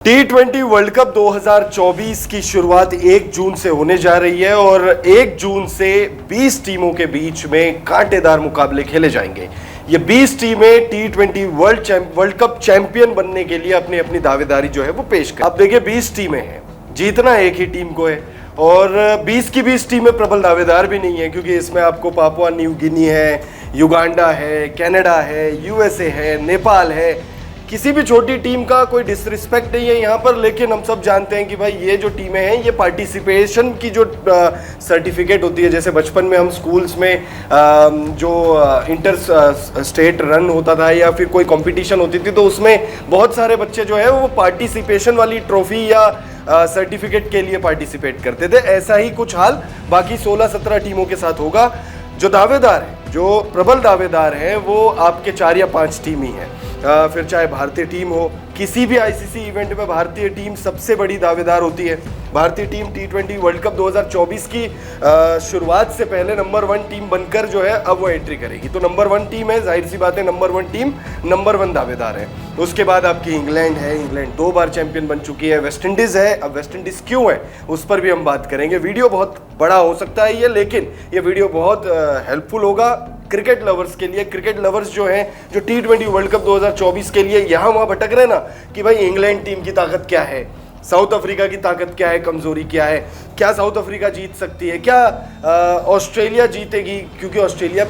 T20 world cup 2024 की शुरुआत 1 जून से होने जा रही है और 1 जून से 20 टीमों के बीच में कांटेदार मुकाबले खेले जाएंगे। ये 20 टीमें T20 वर्ल्ड कप चैंपियन बनने के लिए अपनी अपनी दावेदारी जो है वो पेश कर। अब देखिए 20 टीमें हैं, जीतना एक ही टीम को है और 20 की 20 टीमें प्रबल दावेदार भी नहीं है, क्योंकि इसमें आपको पापुआ न्यू गिनी है, युगांडा है, कनाडा है, यूएसए है, नेपाल है। किसी भी छोटी टीम का कोई डिसरिस्पेक्ट नहीं है यहाँ पर, लेकिन हम सब जानते हैं कि भाई ये जो टीमें हैं ये पार्टिसिपेशन की जो सर्टिफिकेट होती है, जैसे बचपन में हम स्कूल्स में जो इंटर स्टेट रन होता था या फिर कोई कंपटीशन होती थी तो उसमें बहुत सारे बच्चे जो है वो पार्टिसिपेशन वाली ट्रॉफी या सर्टिफिकेट के लिए पार्टिसिपेट करते थे। ऐसा ही कुछ हाल बाकी 16-17 टीमों के साथ होगा। जो दावेदार है, जो प्रबल दावेदार हैं, वो आपके 4 या 5 टीम ही हैं। फिर चाहे भारतीय टीम हो, किसी भी आईसीसी इवेंट में भारतीय टीम सबसे बड़ी दावेदार होती है। भारतीय टीम T20 वर्ल्ड कप 2024 की शुरुआत से पहले नंबर 1 टीम बनकर जो है अब वो एंट्री करेगी। तो नंबर 1 टीम है, जाहिर सी बात है नंबर 1 टीम नंबर 1 दावेदार है। उसके बाद आपकी इंग्लैंड है, इंग्लैंड 2 बार चैंपियन बन चुकी है। वेस्ट इंडीज़ है, अब वेस्ट इंडीज़ क्यों है उस पर भी हम बात करेंगे। वीडियो बहुत बड़ा हो सकता है ये, लेकिन ये वीडियो बहुत हेल्पफुल होगा क्रिकेट लवर्स के लिए। क्रिकेट लवर्स जो हैं, जो T20 वर्ल्ड कप 2024 के लिए यहाँ वहाँ भटक रहे ना कि भाई इंग्लैंड टीम की ताकत क्या है, साउथ अफ्रीका की ताकत क्या है, कमजोरी क्या है, क्या साउथ अफ्रीका जीत सकती है, क्या ऑस्ट्रेलिया जीतेगी। क्योंकि ऑस्ट्रेलिया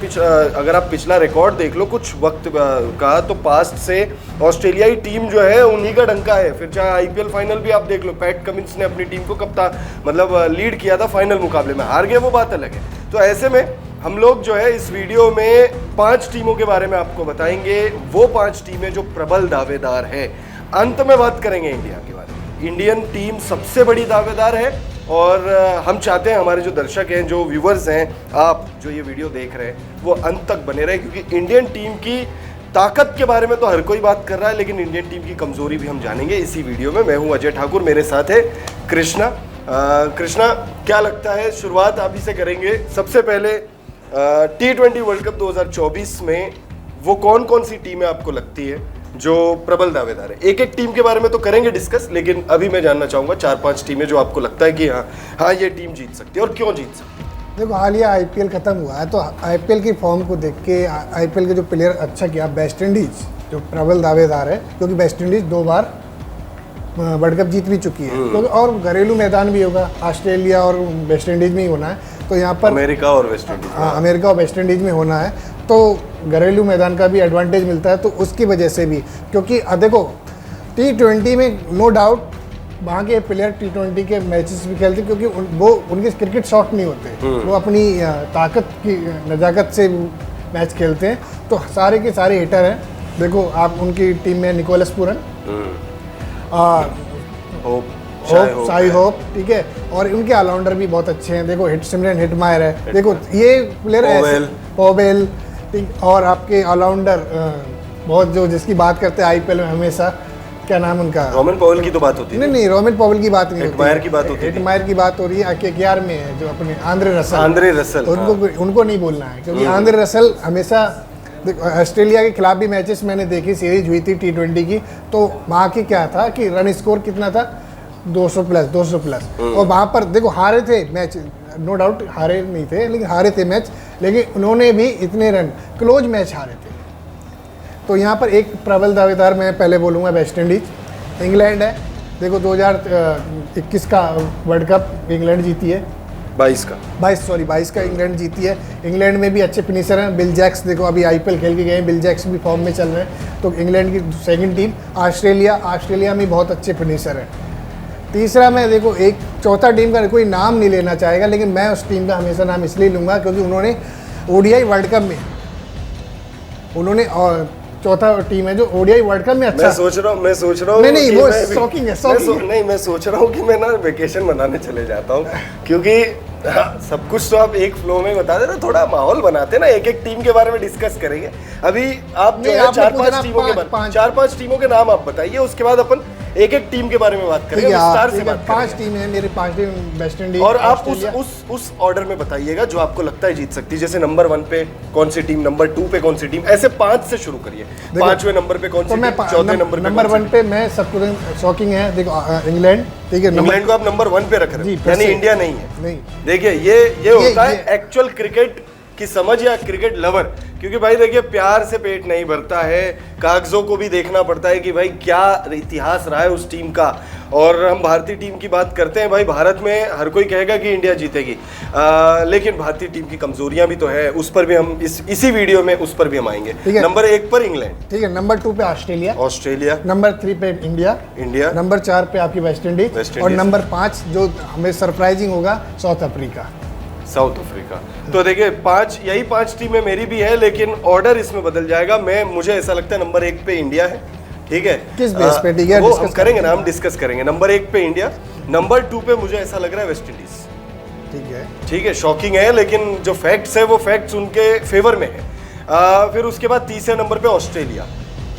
अगर आप पिछला रिकॉर्ड देख लो कुछ वक्त का, तो पास्ट से ऑस्ट्रेलियाई टीम जो है उन्हीं का डंका है। फिर चाहे आईपीएल फाइनल भी आप देख लो, पैट कमिंस ने अपनी टीम को लीड किया था, फाइनल मुकाबले में हार गए, वो बात अलग है। तो ऐसे में हम लोग जो है इस वीडियो में 5 टीमों के बारे में आपको बताएंगे, वो 5 टीमें जो प्रबल दावेदार हैं। अंत में बात करेंगे इंडिया के बारे में। इंडियन टीम सबसे बड़ी दावेदार है और हम चाहते हैं हमारे जो दर्शक हैं, जो व्यूवर्स हैं, आप जो ये वीडियो देख रहे हैं, वो अंत तक बने रहे, क्योंकि इंडियन टीम की ताकत के बारे में तो हर कोई बात कर रहा है, लेकिन इंडियन टीम की कमजोरी भी हम जानेंगे इसी वीडियो में। मैं हूँ अजय ठाकुर, मेरे साथ है कृष्णा। कृष्णा, क्या लगता है, शुरुआत आप ही से करेंगे। सबसे पहले T20 वर्ल्ड कप 2024 में वो कौन कौन सी टीमें आपको लगती है जो प्रबल दावेदार है। एक एक टीम के बारे में तो करेंगे डिस्कस, लेकिन अभी मैं जानना चाहूंगा 4-5 टीमें जो आपको लगता है कि हाँ ये टीम जीत सकती है और क्यों जीत सकती है। देखो, हालिया आईपीएल खत्म हुआ है, तो आईपीएल की फॉर्म को देख के आईपीएल के जो प्लेयर अच्छा किया, वेस्ट इंडीज जो प्रबल दावेदार है, क्योंकि वेस्ट इंडीज 2 बार वर्ल्ड कप जीत भी चुकी है, क्योंकि और घरेलू मैदान भी होगा, ऑस्ट्रेलिया और वेस्ट इंडीज में ही होना है। तो यहाँ पर अमेरिका और वेस्ट इंडीज, हाँ, अमेरिका और वेस्ट इंडीज में होना है, तो घरेलू मैदान का भी एडवांटेज मिलता है। तो उसकी वजह से भी, क्योंकि देखो T20 में नो डाउट वहाँ के प्लेयर T20 के मैचेस भी खेलते, क्योंकि वो उनके क्रिकेट शॉट नहीं होते, वो अपनी ताकत की नज़ाकत से मैच खेलते हैं। तो सारे के सारे हिटर हैं। देखो आप उनकी टीम में निकोलस पूरन, साई होप, ठीक है, और उनके ऑलराउंडर भी बहुत अच्छे हैं। देखो सिमरन हिटमायर है, देखो ये प्लेयर पोवेल, और आपके ऑलराउंडर बहुत जो जिसकी बात करते हैं आईपीएल में हमेशा, क्या नाम उनका, रोमन पॉवेल की तो बात होती है। नहीं, रोमन पॉवेल की बात नहीं होती, हिटमायर की बात होती है। हिटमायर की बात हो रही है। KKR में है जो अपने आंद्रे रसल, उनको नहीं बोलना है, क्योंकि आंद्रे रसल हमेशा, ऑस्ट्रेलिया के खिलाफ भी मैचेस मैंने देखी, सीरीज हुई थी T20 की, तो वहाँ की क्या था कि रन स्कोर कितना था, 200 प्लस। और वहाँ पर देखो हारे थे मैच, नो डाउट हारे नहीं थे, लेकिन हारे थे मैच, लेकिन उन्होंने भी इतने रन क्लोज मैच हारे थे। तो यहाँ पर एक प्रबल दावेदार मैं पहले बोलूँगा वेस्ट इंडीज। इंग्लैंड है, देखो 2021 का वर्ल्ड कप इंग्लैंड जीती है, 22 का इंग्लैंड जीती है। इंग्लैंड में भी अच्छे फिनिशर हैं। बिल जैक्स, देखो अभी आईपीएल खेल के गए हैं, बिल जैक्स भी फॉर्म में चल रहे हैं। तो इंग्लैंड की सेकंड टीम। ऑस्ट्रेलिया में बहुत अच्छे फिनिशर हैं। तीसरा मैं देखो एक चौथा टीम का कोई नाम नहीं लेना चाहेगा, लेकिन मैं उस टीम का हमेशा नाम इसलिए लूँगा क्योंकि उन्होंने ODI वर्ल्ड कप में उन्होंने, और चौथा टीम है जो ODI वर्ल्ड कप में अच्छा। मैं सोच रहा हूँ नहीं वो शॉकिंग है। नहीं, मैं सोच रहा हूँ कि मैं ना वेकेशन मनाने चले जाता हूँ, क्योंकि सब कुछ तो आप एक फ्लो में बता दे रहे, थोड़ा माहौल बनाते ना, एक एक टीम के बारे में डिस्कस करेंगे। अभी आप जो है 4-5 टीमों के नाम आप बताइए, उसके बाद अपन एक एक टीम के बारे में बात करेंगे, विस्तार से बात 5 टीम है मेरी, 5 टीम वेस्ट इंडीज। और आप उस ऑर्डर में बताइएगा जो आपको लगता है जीत सकती है। जैसे नंबर 1 पे कौन सी टीम, नंबर 2 पे कौन सी टीम, ऐसे 5 से शुरू करिए। 5वें नंबर पे कौन सी टीम, चौथे नंबर 1 पे मैं सबको शॉकिंग है, देखो इंग्लैंड, ठीक है, इंग्लैंड को आप नंबर 1 पे रख रहे हैं, यानी इंडिया नहीं है। नहीं, देखिए ये होता है एक्चुअल क्रिकेट की समझ या क्रिकेट लवर, क्योंकि भाई देखिए प्यार से पेट नहीं भरता है, कागजों को भी देखना पड़ता है कि भाई क्या इतिहास रहा है उस टीम का। और हम भारतीय टीम की बात करते हैं, भाई भारत में हर कोई कहेगा कि इंडिया जीतेगी, लेकिन भारतीय टीम की कमजोरियां भी तो है, उस पर भी हम इसी वीडियो में उस पर भी हम आएंगे। नंबर 1 पर इंग्लैंड, ठीक है, नंबर 2 पे ऑस्ट्रेलिया, नंबर 3 पे इंडिया, नंबर 4 पे आपकी वेस्ट इंडीज, और नंबर 5 जो हमें सरप्राइजिंग होगा, साउथ अफ्रीका। तो देखिए 5 टीमें मेरी भी है, लेकिन ऑर्डर इसमें बदल जाएगा। मुझे ऐसा लगता है नंबर 1 पे इंडिया है, ठीक है, किस बेस पे, ठीक है, वो हम करेंगे ना, हम डिस्कस करेंगे। नंबर 1 पे इंडिया, नंबर 2 पे मुझे ऐसा लग रहा है वेस्ट इंडीज, ठीक है, शॉकिंग है, लेकिन जो फैक्ट्स है वो फैक्ट्स उनके फेवर में है। फिर उसके बाद तीसरे नंबर पे ऑस्ट्रेलिया,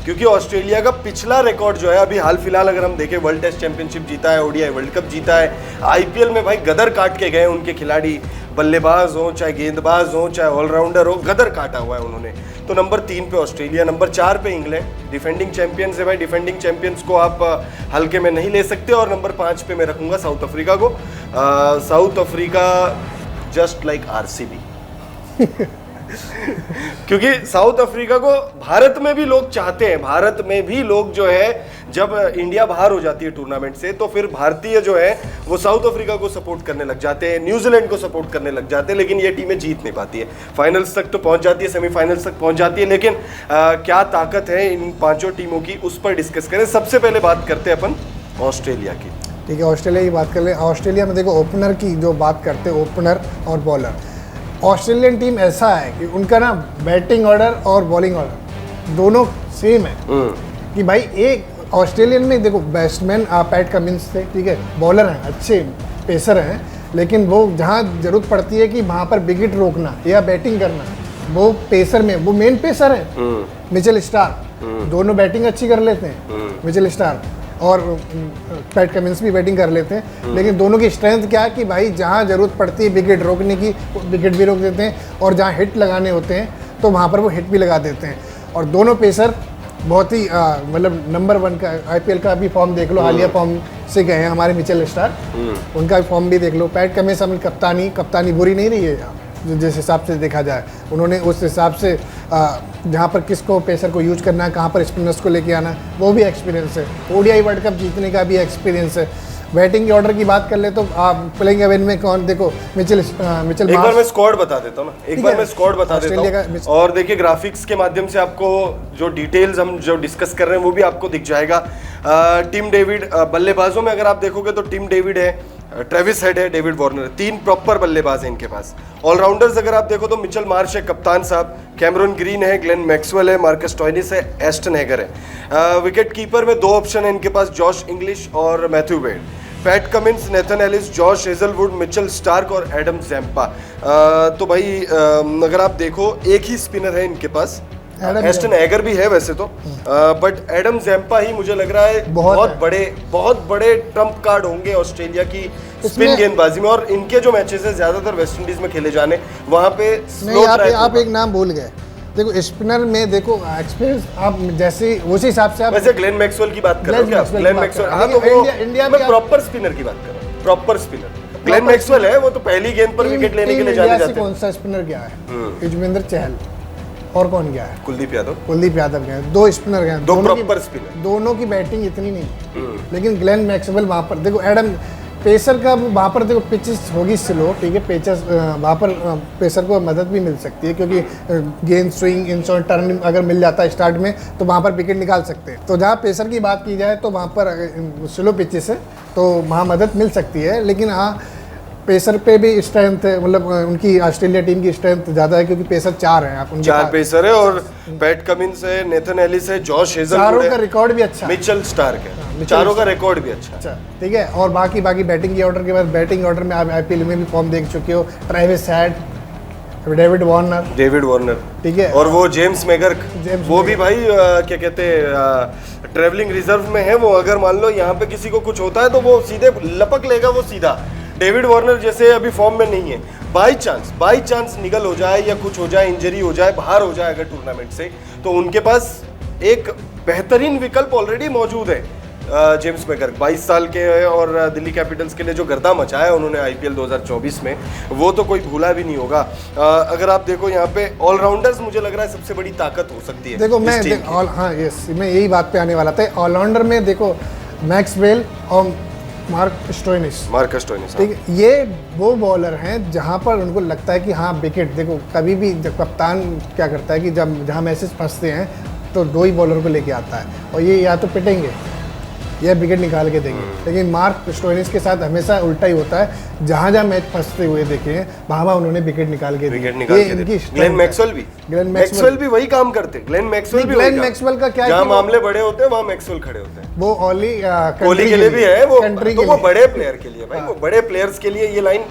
क्योंकि ऑस्ट्रेलिया का पिछला रिकॉर्ड जो है अभी हाल फिलहाल अगर हम देखें, वर्ल्ड टेस्ट चैंपियनशिप जीता है, ओडीआई वर्ल्ड कप जीता है, आईपीएल में भाई गदर काट के गए उनके खिलाड़ी, बल्लेबाज हो चाहे गेंदबाज हो चाहे ऑलराउंडर हो, गदर काटा हुआ है उन्होंने। तो नंबर 3 पे ऑस्ट्रेलिया, नंबर 4 पे इंग्लैंड, डिफेंडिंग चैंपियंस है भाई, डिफेंडिंग चैंपियंस को आप हल्के में नहीं ले सकते। और नंबर 5 पे मैं रखूंगा साउथ अफ्रीका को। South Africa just like RCB क्योंकि साउथ अफ्रीका को भारत में भी लोग चाहते हैं, भारत में भी लोग जो है जब इंडिया बाहर हो जाती है टूर्नामेंट से तो फिर भारतीय जो है वो साउथ अफ्रीका को सपोर्ट करने लग जाते हैं, न्यूजीलैंड को सपोर्ट करने लग जाते हैं, लेकिन ये टीमें जीत नहीं पाती है। फाइनल्स तक तो पहुंच जाती है, सेमीफाइनल्स तक पहुंच जाती है, लेकिन क्या ताकत है इन 5 टीमों की, उस पर डिस्कस करें। सबसे पहले बात करते हैं अपन ऑस्ट्रेलिया की, ठीक है, ऑस्ट्रेलिया की बात कर ले। ऑस्ट्रेलिया में देखो ओपनर की जो बात करते हैं, ओपनर और बॉलर, ऑस्ट्रेलियन टीम ऐसा है कि उनका ना बैटिंग ऑर्डर और बॉलिंग ऑर्डर दोनों सेम है, कि भाई एक ऑस्ट्रेलियन में देखो बैट्समैन पैट कमिंस थे, ठीक है, बॉलर हैं, अच्छे पेसर हैं, लेकिन वो जहाँ जरूरत पड़ती है कि वहाँ पर विकेट रोकना या बैटिंग करना, वो पेसर में वो मेन पेसर है मिचेल स्टार्क, दोनों बैटिंग अच्छी कर लेते हैं मिचेल स्टार्क और पैट कमिंस भी बैटिंग कर लेते हैं, लेकिन दोनों की स्ट्रेंथ क्या है कि भाई जहाँ ज़रूरत पड़ती है विकेट रोकने की, विकेट भी रोक देते हैं, और जहाँ हिट लगाने होते हैं तो वहाँ पर वो हिट भी लगा देते हैं। और दोनों पेसर बहुत ही मतलब नंबर 1 का आईपीएल का भी फॉर्म देख लो, हालिया फॉर्म से गए हैं हमारे मिचेल स्टार्क, उनका भी फॉर्म भी देख लो। पैट कमिंस अपनी कप्तानी बुरी नहीं रही है जिस हिसाब से देखा जाए, उन्होंने उस हिसाब से जहाँ पर किसको पेसर को यूज करना है, कहाँ पर स्पिनर्स को लेके आना है, वो भी एक्सपीरियंस है। ओडीआई वर्ल्ड कप जीतने का भी एक्सपीरियंस है। बैटिंग के ऑर्डर की बात कर ले तो आप प्लेइंग 11 में कौन, देखो मिचेल एक बार मैं स्क्वाड बता देता हूँ ना, एक बार मैं स्क्वाड बता देता हूँ, और देखिए ग्राफिक्स के माध्यम से आपको जो डिटेल्स हम जो डिस्कस कर रहे हैं वो भी आपको दिख जाएगा। टिम डेविड, बल्लेबाजों में अगर आप देखोगे तो टिम डेविड है, ट्रेविस हेड है, डेविड वार्नर, 3 प्रॉपर बल्लेबाज हैं इनके पास। ऑलराउंडर्स अगर आप देखो तो मिचेल मार्श है कप्तान साहब, कैमरून ग्रीन है, ग्लेन मैक्सवेल है, मार्कस टॉयनिस है, एस्टन हेगर है। विकेट कीपर में 2 ऑप्शन है इनके पास, जॉश इंग्लिश और Matthew Wade. Pat Cummins, Nathan Ellis, Josh Hazlewood, Mitchell Starc और एडम जैम्पा। तो भाई अगर आप देखो एक ही स्पिनर है इनके पास, एस्टन हेगर भी है वैसे तो, बट एडम जैम्पा ही मुझे लग रहा है बहुत बड़े ट्रम्प कार्ड होंगे ऑस्ट्रेलिया की स्पिन गेंदबाजी में। और इनके जो मैचेस है ज्यादातर वेस्ट इंडीज में खेले जाने, वहां पे स्लो ट्रैक। आप एक नाम भूल गए, देखो स्पिनर में देखो एक्सपीरियंस आप जैसे उसी हिसाब से आप वैसे ग्लेन मैक्सवेल की बात कर रहे हो क्या? ग्लेन मैक्सवेल, हाँ, तो वो इंडिया में प्रॉपर स्पिनर की बात कर रहा हूं, प्रॉपर स्पिनर ग्लेन मैक्सवेल है, वो तो पहली गेंद पर विकेट लेने के लिए जाने जाते हैं। कौन सा स्पिनर गया है? युजवेंद्र चहल, और कौन गया है? कुलदीप यादव गए, 2 स्पिनर गए, 2 प्रॉपर स्पिनर, दोनों की बैटिंग इतनी नहीं, लेकिन ग्लेन मैक्सवेल वहां पर देखो, एडम पेसर का वहाँ पर देखो पिचेस होगी स्लो, ठीक है, पेचेस वहाँ पर पेसर को मदद भी मिल सकती है, क्योंकि गेंद स्विंग इन टर्न अगर मिल जाता है स्टार्ट में तो वहाँ पर विकेट निकाल सकते हैं। तो जहाँ पेसर की बात की जाए तो वहाँ पर स्लो पिचेस है तो वहाँ मदद मिल सकती है, लेकिन हाँ पेसर पे भी स्ट्रेंथ है, मतलब उनकी ऑस्ट्रेलिया टीम की स्ट्रेंथ ज़्यादा है, क्योंकि पेसर 4 हैं, आप 4 पेसर है, और पैट कमिंस है, नेथन एलिस है, जॉश हेजलवुड है, चारों का रिकॉर्ड भी अच्छा, मिचेल स्टार्क है, चारों का रिकॉर्ड भी अच्छा, ठीक है। और बाकी बैटिंग के ऑर्डर के बाद, बैटिंग ऑर्डर में आप आईपीएल में भी फॉर्म देख चुके हो, ट्रेविस हेड, डेविड वार्नर, ठीक है, और वो जेम्स मैकगर्क, वो भी भाई क्या कहते हैं ट्रेवलिंग रिजर्व में है वो, अगर मान लो यहाँ पे किसी को कुछ होता है तो वो सीधे लपक लेगा वो सीधा। डेविड वार्नर जैसे अभी फॉर्म में नहीं है, बाई चांस निगल हो जाए या कुछ हो जाए, इंजरी हो जाए, बाहर हो जाए अगर टूर्नामेंट से, तो उनके पास एक बेहतरीन विकल्प ऑलरेडी मौजूद है। जेम्स मैकगर्क 22 साल के हैं और दिल्ली कैपिटल्स के लिए जो गर्दा मचाया उन्होंने आईपीएल 2024 में, वो तो कोई भूला भी नहीं होगा। अगर आप देखो यहाँ पे ऑलराउंडर्स मुझे लग रहा है सबसे बड़ी ताकत हो सकती है। देखो मैं यही बात पे आने वाला था। ऑलराउंडर में देखो मैक्सवेल और मार्क स्टोइनिस, ठीक है, ये वो बॉलर हैं जहाँ पर उनको लगता है कि हाँ विकेट, देखो कभी भी जब कप्तान क्या करता है कि जब जहाँ मैचेस फंसते हैं तो 2 ही बॉलर को लेके आता है और ये या तो पिटेंगे या विकेट निकाल के देंगे। लेकिन मार्क स्टोइनिस के साथ हमेशा उल्टा ही होता है, जहाँ जहाँ मैच फंसते हुए देखे हैं वहाँ उन्होंने विकेट निकाल के दिए। ग्लेन मैक्सवेल भी वही काम करते हैं। ग्लेन मैक्सवेल का क्या, जहाँ मामले बड़े होते हैं वहाँ मैक्सवेल खड़े होते हैं। वो कोहली के लिए भी है, वो तो वो बड़े प्लेयर के लिए भाई, वो बड़े प्लेयर्स के लिए ये लाइन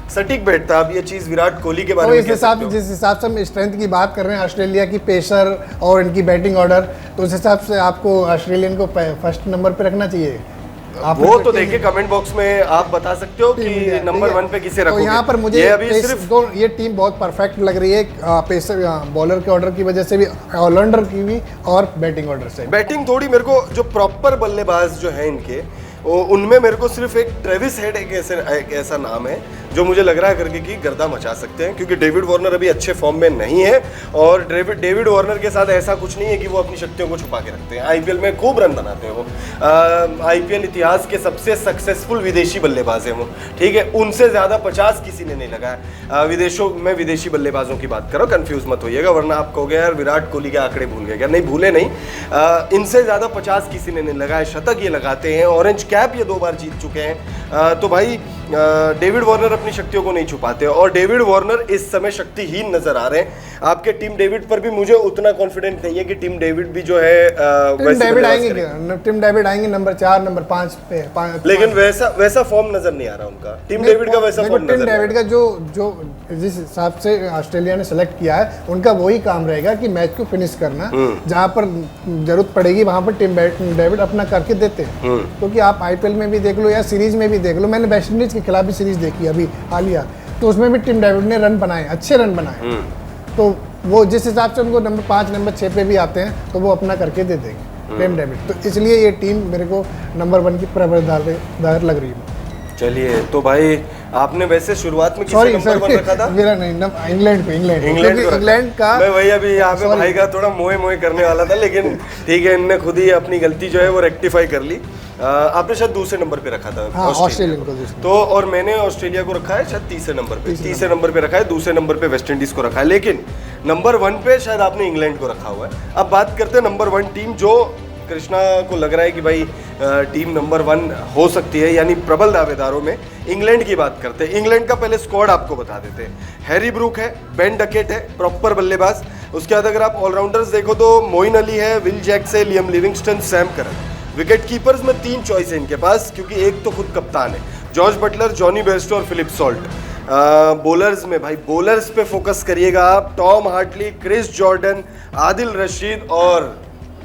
सटीक बैठता। अब ये चीज विराट कोहली के बारे में जिस हिसाब से हम स्ट्रेंथ की बात कर रहे हैं ऑस्ट्रेलिया की पेसर और इनकी बैटिंग ऑर्डर, तो उस हिसाब से आपको ऑस्ट्रेलियन को फर्स्ट नंबर पे रखना चाहिए। आप वो तो देखिए कमेंट बॉक्स में आप बता सकते हो कि नंबर 1 पे किसे रखोगे। तो यहाँ पर मुझे ये टीम बहुत परफेक्ट लग रही है, पेसर बॉलर के ऑर्डर की वजह से भी, ऑलराउंडर की भी और बैटिंग ऑर्डर से। बैटिंग थोड़ी मेरे को जो प्रॉपर बल्लेबाज जो है इनके, उनमें मेरे को सिर्फ एक ट्रेविस हेड एक ऐसा नाम है जो मुझे लग रहा है करके कि गर्दा मचा सकते हैं, क्योंकि डेविड वार्नर अभी अच्छे फॉर्म में नहीं है और डेविड वार्नर के साथ ऐसा कुछ नहीं है कि वो अपनी शक्तियों को छुपा के रखते हैं। आईपीएल में खूब रन बनाते हैं वो, आईपीएल इतिहास के सबसे सक्सेसफुल विदेशी बल्लेबाज हैं वो, ठीक है। उनसे ज़्यादा 50 किसी ने नहीं लगाया विदेशों में। विदेशी बल्लेबाजों की बात करो, कंफ्यूज मत होइएगा वरना आप कहोगे यार विराट कोहली के आंकड़े भूल गए क्या। नहीं भूले नहीं, इनसे ज़्यादा 50 किसी ने नहीं लगाया। शतक ये लगाते हैं, ऑरेंज कैप ये 2 बार जीत चुके हैं। तो भाई डेविड वार्नर अपनी शक्तियों को नहीं छुपाते और डेविड वार्नर इस समय शक्तिहीन नजर आ रहे हैं। आपके टीम डेविड पर भी मुझे उतना कॉन्फिडेंट नहीं है कि टीम डेविड भी जो है टीम डेविड आएंगे नंबर 4 नंबर 5 पे, लेकिन वैसा फॉर्म नजर नहीं आ रहा उनका। टीम डेविड का वैसा फॉर्म टीम डेविड का जो जिस हिसाब से ऑस्ट्रेलिया ने सेलेक्ट किया है उनका वही काम रहेगा कि मैच को फिनिश करना, जहां पर जरूरत पड़ेगी वहां पर टीम डेविड अपना करके देते हैं। क्योंकि आप आईपीएल में भी देख लो या सीरीज में भी देख लो, मैंने वेस्ट इंडीज के खिलाफ भी सीरीज देखी अभी हालिया, तो उसमें भी टीम डेविड ने रन बनाए, अच्छे रन बनाए। तो वो जिस हिसाब से उनको नंबर 5 नंबर 6 पे भी आते हैं तो वो अपना करके दे देंगे टीम डेविड। तो इसलिए ये टीम मेरे को नंबर 1 की प्रबलदार लग रही है। चलिए तो भाई आपने वैसे शुरुआत में किसे नंबर 1 रखा था? मेरा नहीं, इंग्लैंड का। मैं वही अभी यहाँ पे भाई का थोड़ा मोए करने वाला था, लेकिन ठीक है इनने खुद ही अपनी गलती जो है वो रेक्टिफाई कर ली। आपने शायद दूसरे नंबर पे रखा था ऑस्ट्रेलिया को, तो और मैंने ऑस्ट्रेलिया को रखा है शायद तीसरे नंबर पे रखा है, दूसरे नंबर पे वेस्ट इंडीज को रखा है, लेकिन नंबर 1 पे शायद आपने इंग्लैंड को रखा हुआ है। अब बात करते हैं नंबर 1 टीम जो कृष्णा को लग रहा है कि भाई टीम नंबर 1 हो सकती है, यानी प्रबल दावेदारों में इंग्लैंड की बात करते हैं। इंग्लैंड का पहले स्क्वाड आपको बता देते हैं। हैरी ब्रूक है, बेन डकेट है, प्रॉपर बल्लेबाज। उसके बाद अगर आप ऑलराउंडर्स देखो तो मोइन अली है, विल जैक्स है, Liam Livingstone, Sam Curran. Wicket keepers में 3 चॉइस है इनके पास, क्योंकि एक तो खुद कप्तान है, जॉर्ज बटलर, जॉनी बेस्टो और फिलिप सॉल्ट। बॉलर्स में भाई बॉलर्स पे फोकस करिएगा आप, Tom Hartley, Chris Jordan, Adil Rashid और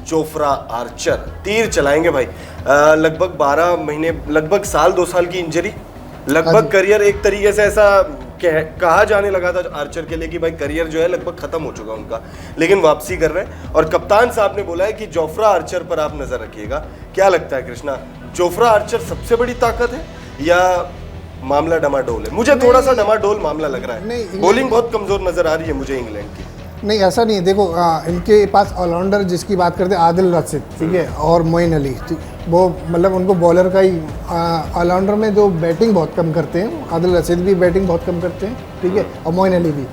जोफ्रा आर्चर। तीर चलाएंगे भाई, लगभग 12 महीने, लगभग साल 2 साल की इंजरी, लगभग करियर एक तरीके से ऐसा कहा जाने लगा था आर्चर के लिए कि भाई करियर जो है लगभग खत्म हो चुका उनका, लेकिन वापसी कर रहे हैं। और कप्तान साहब ने बोला है कि जोफ्रा आर्चर पर आप नजर रखिएगा। क्या लगता है कृष्णा, जोफ्रा आर्चर सबसे बड़ी ताकत है या मामला डमाडोल है? मुझे थोड़ा सा डमाडोल मामला लग रहा है, बॉलिंग बहुत कमजोर नजर आ रही है मुझे इंग्लैंड की। नहीं ऐसा नहीं है, देखो इनके पास ऑलराउंडर जिसकी बात करते हैं आदिल रशीद, ठीक है, और मोइन अली, वो मतलब उनको बॉलर का ही, ऑलराउंडर में जो बैटिंग बहुत कम करते हैं, आदिल रशीद भी बैटिंग बहुत कम करते हैं, ठीक है, और मोइन अली भी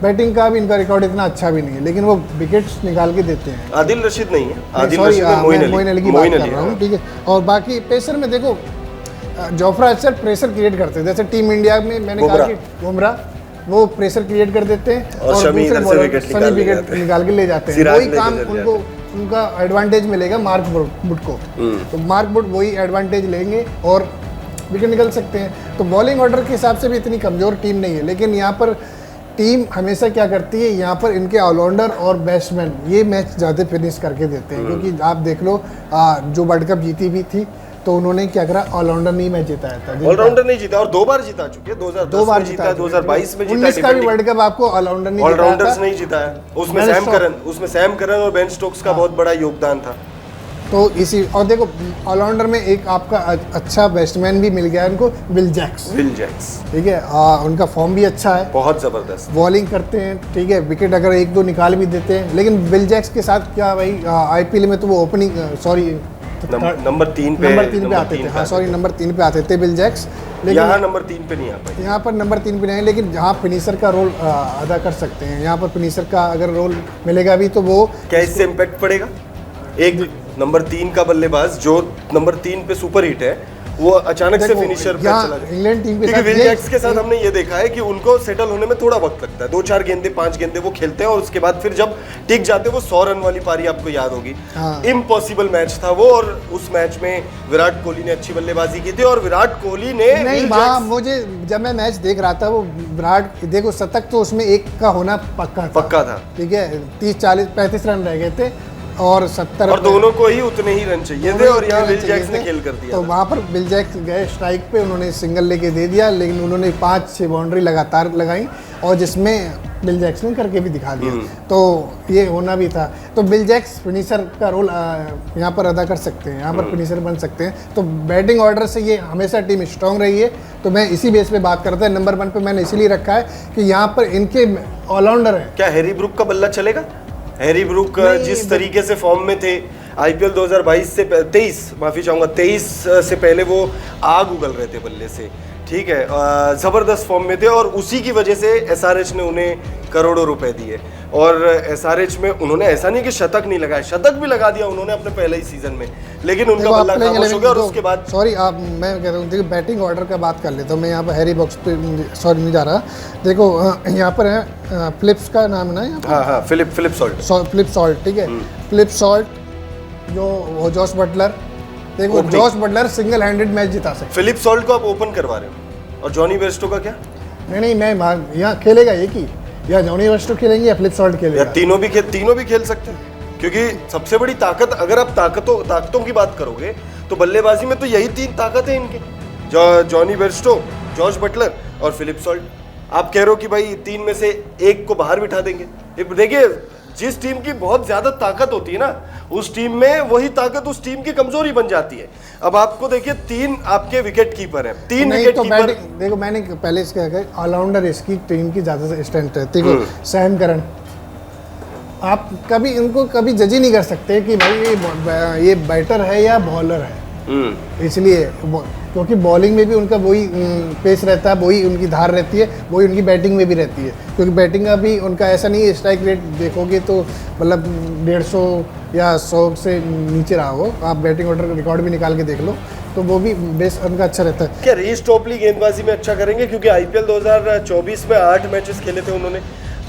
बैटिंग का भी इनका रिकॉर्ड इतना अच्छा भी नहीं है, लेकिन वो विकेट्स निकाल के देते हैं। आदिल रशीद नहीं है, आदिल रशीद मोइन अली की बात कर रहा हूँ, ठीक है। और बाकी पेसर में देखो जोफ्रा अक्सर प्रेशर क्रिएट करते हैं, जैसे टीम इंडिया में मैंने कहा कि बुमराह वो प्रेशर क्रिएट कर देते हैं और दूसरे बॉलर सनी विकेट निकाल के ले जाते हैं। वही काम उनको, उनका एडवांटेज मिलेगा मार्क वुड को, तो मार्क वुड वही एडवांटेज लेंगे और विकेट निकल सकते हैं। तो बॉलिंग ऑर्डर के हिसाब से भी इतनी कमज़ोर टीम नहीं है, लेकिन यहाँ पर टीम हमेशा क्या करती है, यहाँ पर इनके ऑलराउंडर और बैट्समैन ये मैच ज़्यादा फिनिश करके देते हैं, क्योंकि आप देख लो जो वर्ल्ड कप जीती भी थी तो उन्होंने क्या करा, ऑलराउंडर नहीं मैच जिताया था, ऑलराउंडर नहीं जीता, और 2 बार जीता चुके, 2010 में जीता, 2022 में जीता, 19 का भी वर्ल्ड कप आपको ऑलराउंडर नहीं जिताया था, ऑलराउंडर्स नहीं जिताया, उसमें सैम करन और बेन स्टोक्स का बहुत बड़ा योगदान था। तो इसी, और देखो ऑलराउंडर में एक आपका अच्छा बैट्समैन भी मिल गया है उनको, विल जैक्स, ठीक है, उनका फॉर्म भी अच्छा है, बहुत जबरदस्त बॉलिंग करते हैं, ठीक है, विकेट अगर 1-2 निकाल भी देते हैं, लेकिन विल जैक्स के साथ क्या भाई, आईपीएल में तो वो ओपनिंग नंबर 3 पे आते थे, हाँ सॉरी नंबर 3 पे आते थे विल जैक्स, लेकिन यहाँ नंबर 3 पे नहीं आ पाए, यहाँ पर नंबर 3 पे नहीं है, लेकिन जहाँ फिनिशर का रोल अदा कर सकते हैं, यहाँ पर फिनिशर का अगर रोल मिलेगा भी तो वो क्या इससे इम्पैक्ट पड़ेगा? एक नंबर 3 का बल्लेबाज जो नंबर 3 पे सुपर हिट है, वो अचानक से फिनिशर पे चला जाए। इंग्लैंड टीम के साथ विल जैक्स के साथ हमने ये देखा है कि उनको सेटल होने में थोड़ा वक्त लगता है, 2-4 गेंदे 5 गेंदे वो खेलते हैं, और उसके बाद फिर जब टिक जाते हैं, वो 100 रन वाली पारी आपको याद होगी, इम्पॉसिबल मैच था वो, और उस मैच में विराट कोहली ने अच्छी बल्लेबाजी की थी, और विराट कोहली ने मुझे जब मैं मैच देख रहा था, वो विराट देखो शतक तो उसमें एक का होना पक्का था, ठीक है, 30-40-35 रन रह गए थे और 70, और दोनों को ही उतने ही रन चाहिए थे, और यहाँ विल जैक्स ने खेल कर दिया, तो वहाँ पर विल जैक्स गए स्ट्राइक पे, उन्होंने सिंगल लेके दे दिया, लेकिन उन्होंने 5-6 बाउंड्री लगातार लगाई, और जिसमें विल जैक्स ने करके भी दिखा दिया, तो ये होना भी था। तो विल जैक्स फिनिशर का रोल यहाँ पर अदा कर सकते हैं, यहाँ पर फिनिशर बन सकते हैं, तो बैटिंग ऑर्डर से ये हमेशा टीम स्ट्रांग रही है, तो मैं इसी बेस पे बात करता है, नंबर 1 पे मैंने इसीलिए रखा है कि यहाँ पर इनके ऑलराउंडर है। क्या हैरी ब्रूक का बल्ला चलेगा? हैरी ब्रूक जिस तरीके से फॉर्म में थे, आईपीएल 2022 से 23 से पहले वो आग उगल रहे थे बल्ले से, ठीक है, ज़बरदस्त फॉर्म में थे, और उसी की वजह से एसआरएच ने उन्हें करोड़ों रुपए दिए, और एसआरएच में उन्होंने ऐसा नहीं कि शतक नहीं लगाया, शतक भी लगा दिया उन्होंने अपने पहले ही सीजन में, लेकिन उनका बल्ला खामोश हो गया, और उसके बाद सॉरी आप, मैं कह रहा हूँ देखो बैटिंग ऑर्डर का बात कर लेता हूँ, मैं यहाँ पर हैरी बॉक्स पे सॉरी नहीं जा रहा, देखो यहाँ पर है फिलिप्स का नाम है ना, हाँ फिलिप सॉल्ट, ठीक है, फिलिप सॉल्ट, जो जॉस बटलर, देखो Jos Butler single handed match जिता सकते, फिलिप सॉल्ट को आप ओपन करवा रहे हो, और जॉनी बेयरस्टो का क्या? नहीं मैं यहाँ खेलेगा एक ही, या जॉनी बेयरस्टो खेलेंगे या फिलिप सॉल्ट खेलेगा, या तीनों भी खेल सकते हैं, क्योंकि सबसे बड़ी ताकत, अगर आप ताकतों की बात करोगे तो बल्लेबाजी में तो यही 3 ताकत है इनके, जॉनी बेयरस्टो, जॉस बटलर और फिलिप सॉल्ट। आप कह रहे हो कि भाई 3 में से एक को बाहर बिठा देंगे, देखिए जिस टीम की बहुत ज्यादा ताकत होती है ना, उस टीम में वही ताकत उस टीम की कमजोरी बन जाती है। अब आपको देखिए 3 आपके विकेट कीपर हैं, 3 विकेट तो कीपर, देखो मैंने पहले इसका कहा ऑलराउंडर इसकी टीम की ज्यादा स्ट्रेंथ है, देखो सैम करन, आप कभी इनको कभी जज ही नहीं कर सकते कि भाई ये बैटर है या बॉलर है, इसलिए क्योंकि बॉलिंग में भी उनका वही पेस रहता है, वही उनकी धार रहती है, वही उनकी बैटिंग में भी रहती है, क्योंकि बैटिंग का भी उनका ऐसा नहीं है, स्ट्राइक रेट देखोगे तो मतलब 150 या 100 से नीचे रहा हो, आप बैटिंग ऑर्डर रिकॉर्ड भी निकाल के देख लो, तो वो भी बेस उनका अच्छा रहता है। क्या रीस टोपली गेंदबाजी में अच्छा करेंगे? क्योंकि आईपीएल 2024 में 8 मैचेस खेले थे उन्होंने,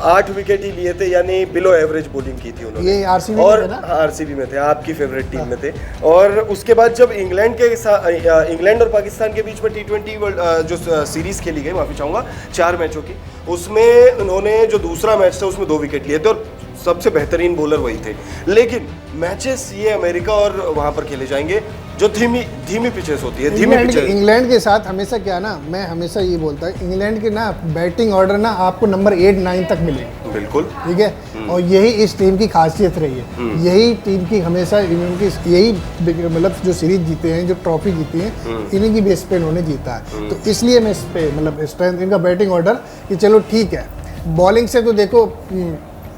8 विकेट ही लिए थे, यानी बिलो एवरेज बॉलिंग की थी उन्होंने, ये आरसीबी और में थे ना? आरसीबी में थे, आपकी फेवरेट टीम में थे। और उसके बाद जब इंग्लैंड और पाकिस्तान के बीच में T20 जो सीरीज खेली गई, माफी चाहूंगा, 4 मैचों की, उसमें उन्होंने जो दूसरा मैच था उसमें 2 विकेट लिए थे, और सबसे बेहतरीन बॉलर वही थे। लेकिन मैचेस ये अमेरिका और वहां पर खेले जाएंगे जो धीमी पिचेस होती है, धीमी पिचेस। इंग्लैंड के साथ हमेशा क्या ना, मैं हमेशा ये बोलता है, इंग्लैंड के ना बैटिंग ऑर्डर ना आपको नंबर 8-9 तक मिलेगा, बिल्कुल ठीक है, और यही इस टीम की खासियत रही है, यही टीम की हमेशा इनकी यही मतलब जो सीरीज जीते हैं, जो ट्रॉफी जीती है, इन्हीं की बेस पे इन्होंने जीता है, तो इसलिए मैं इस पे मतलब स्ट्रेंथ इनका बैटिंग ऑर्डर कि चलो ठीक है। बॉलिंग से तो देखो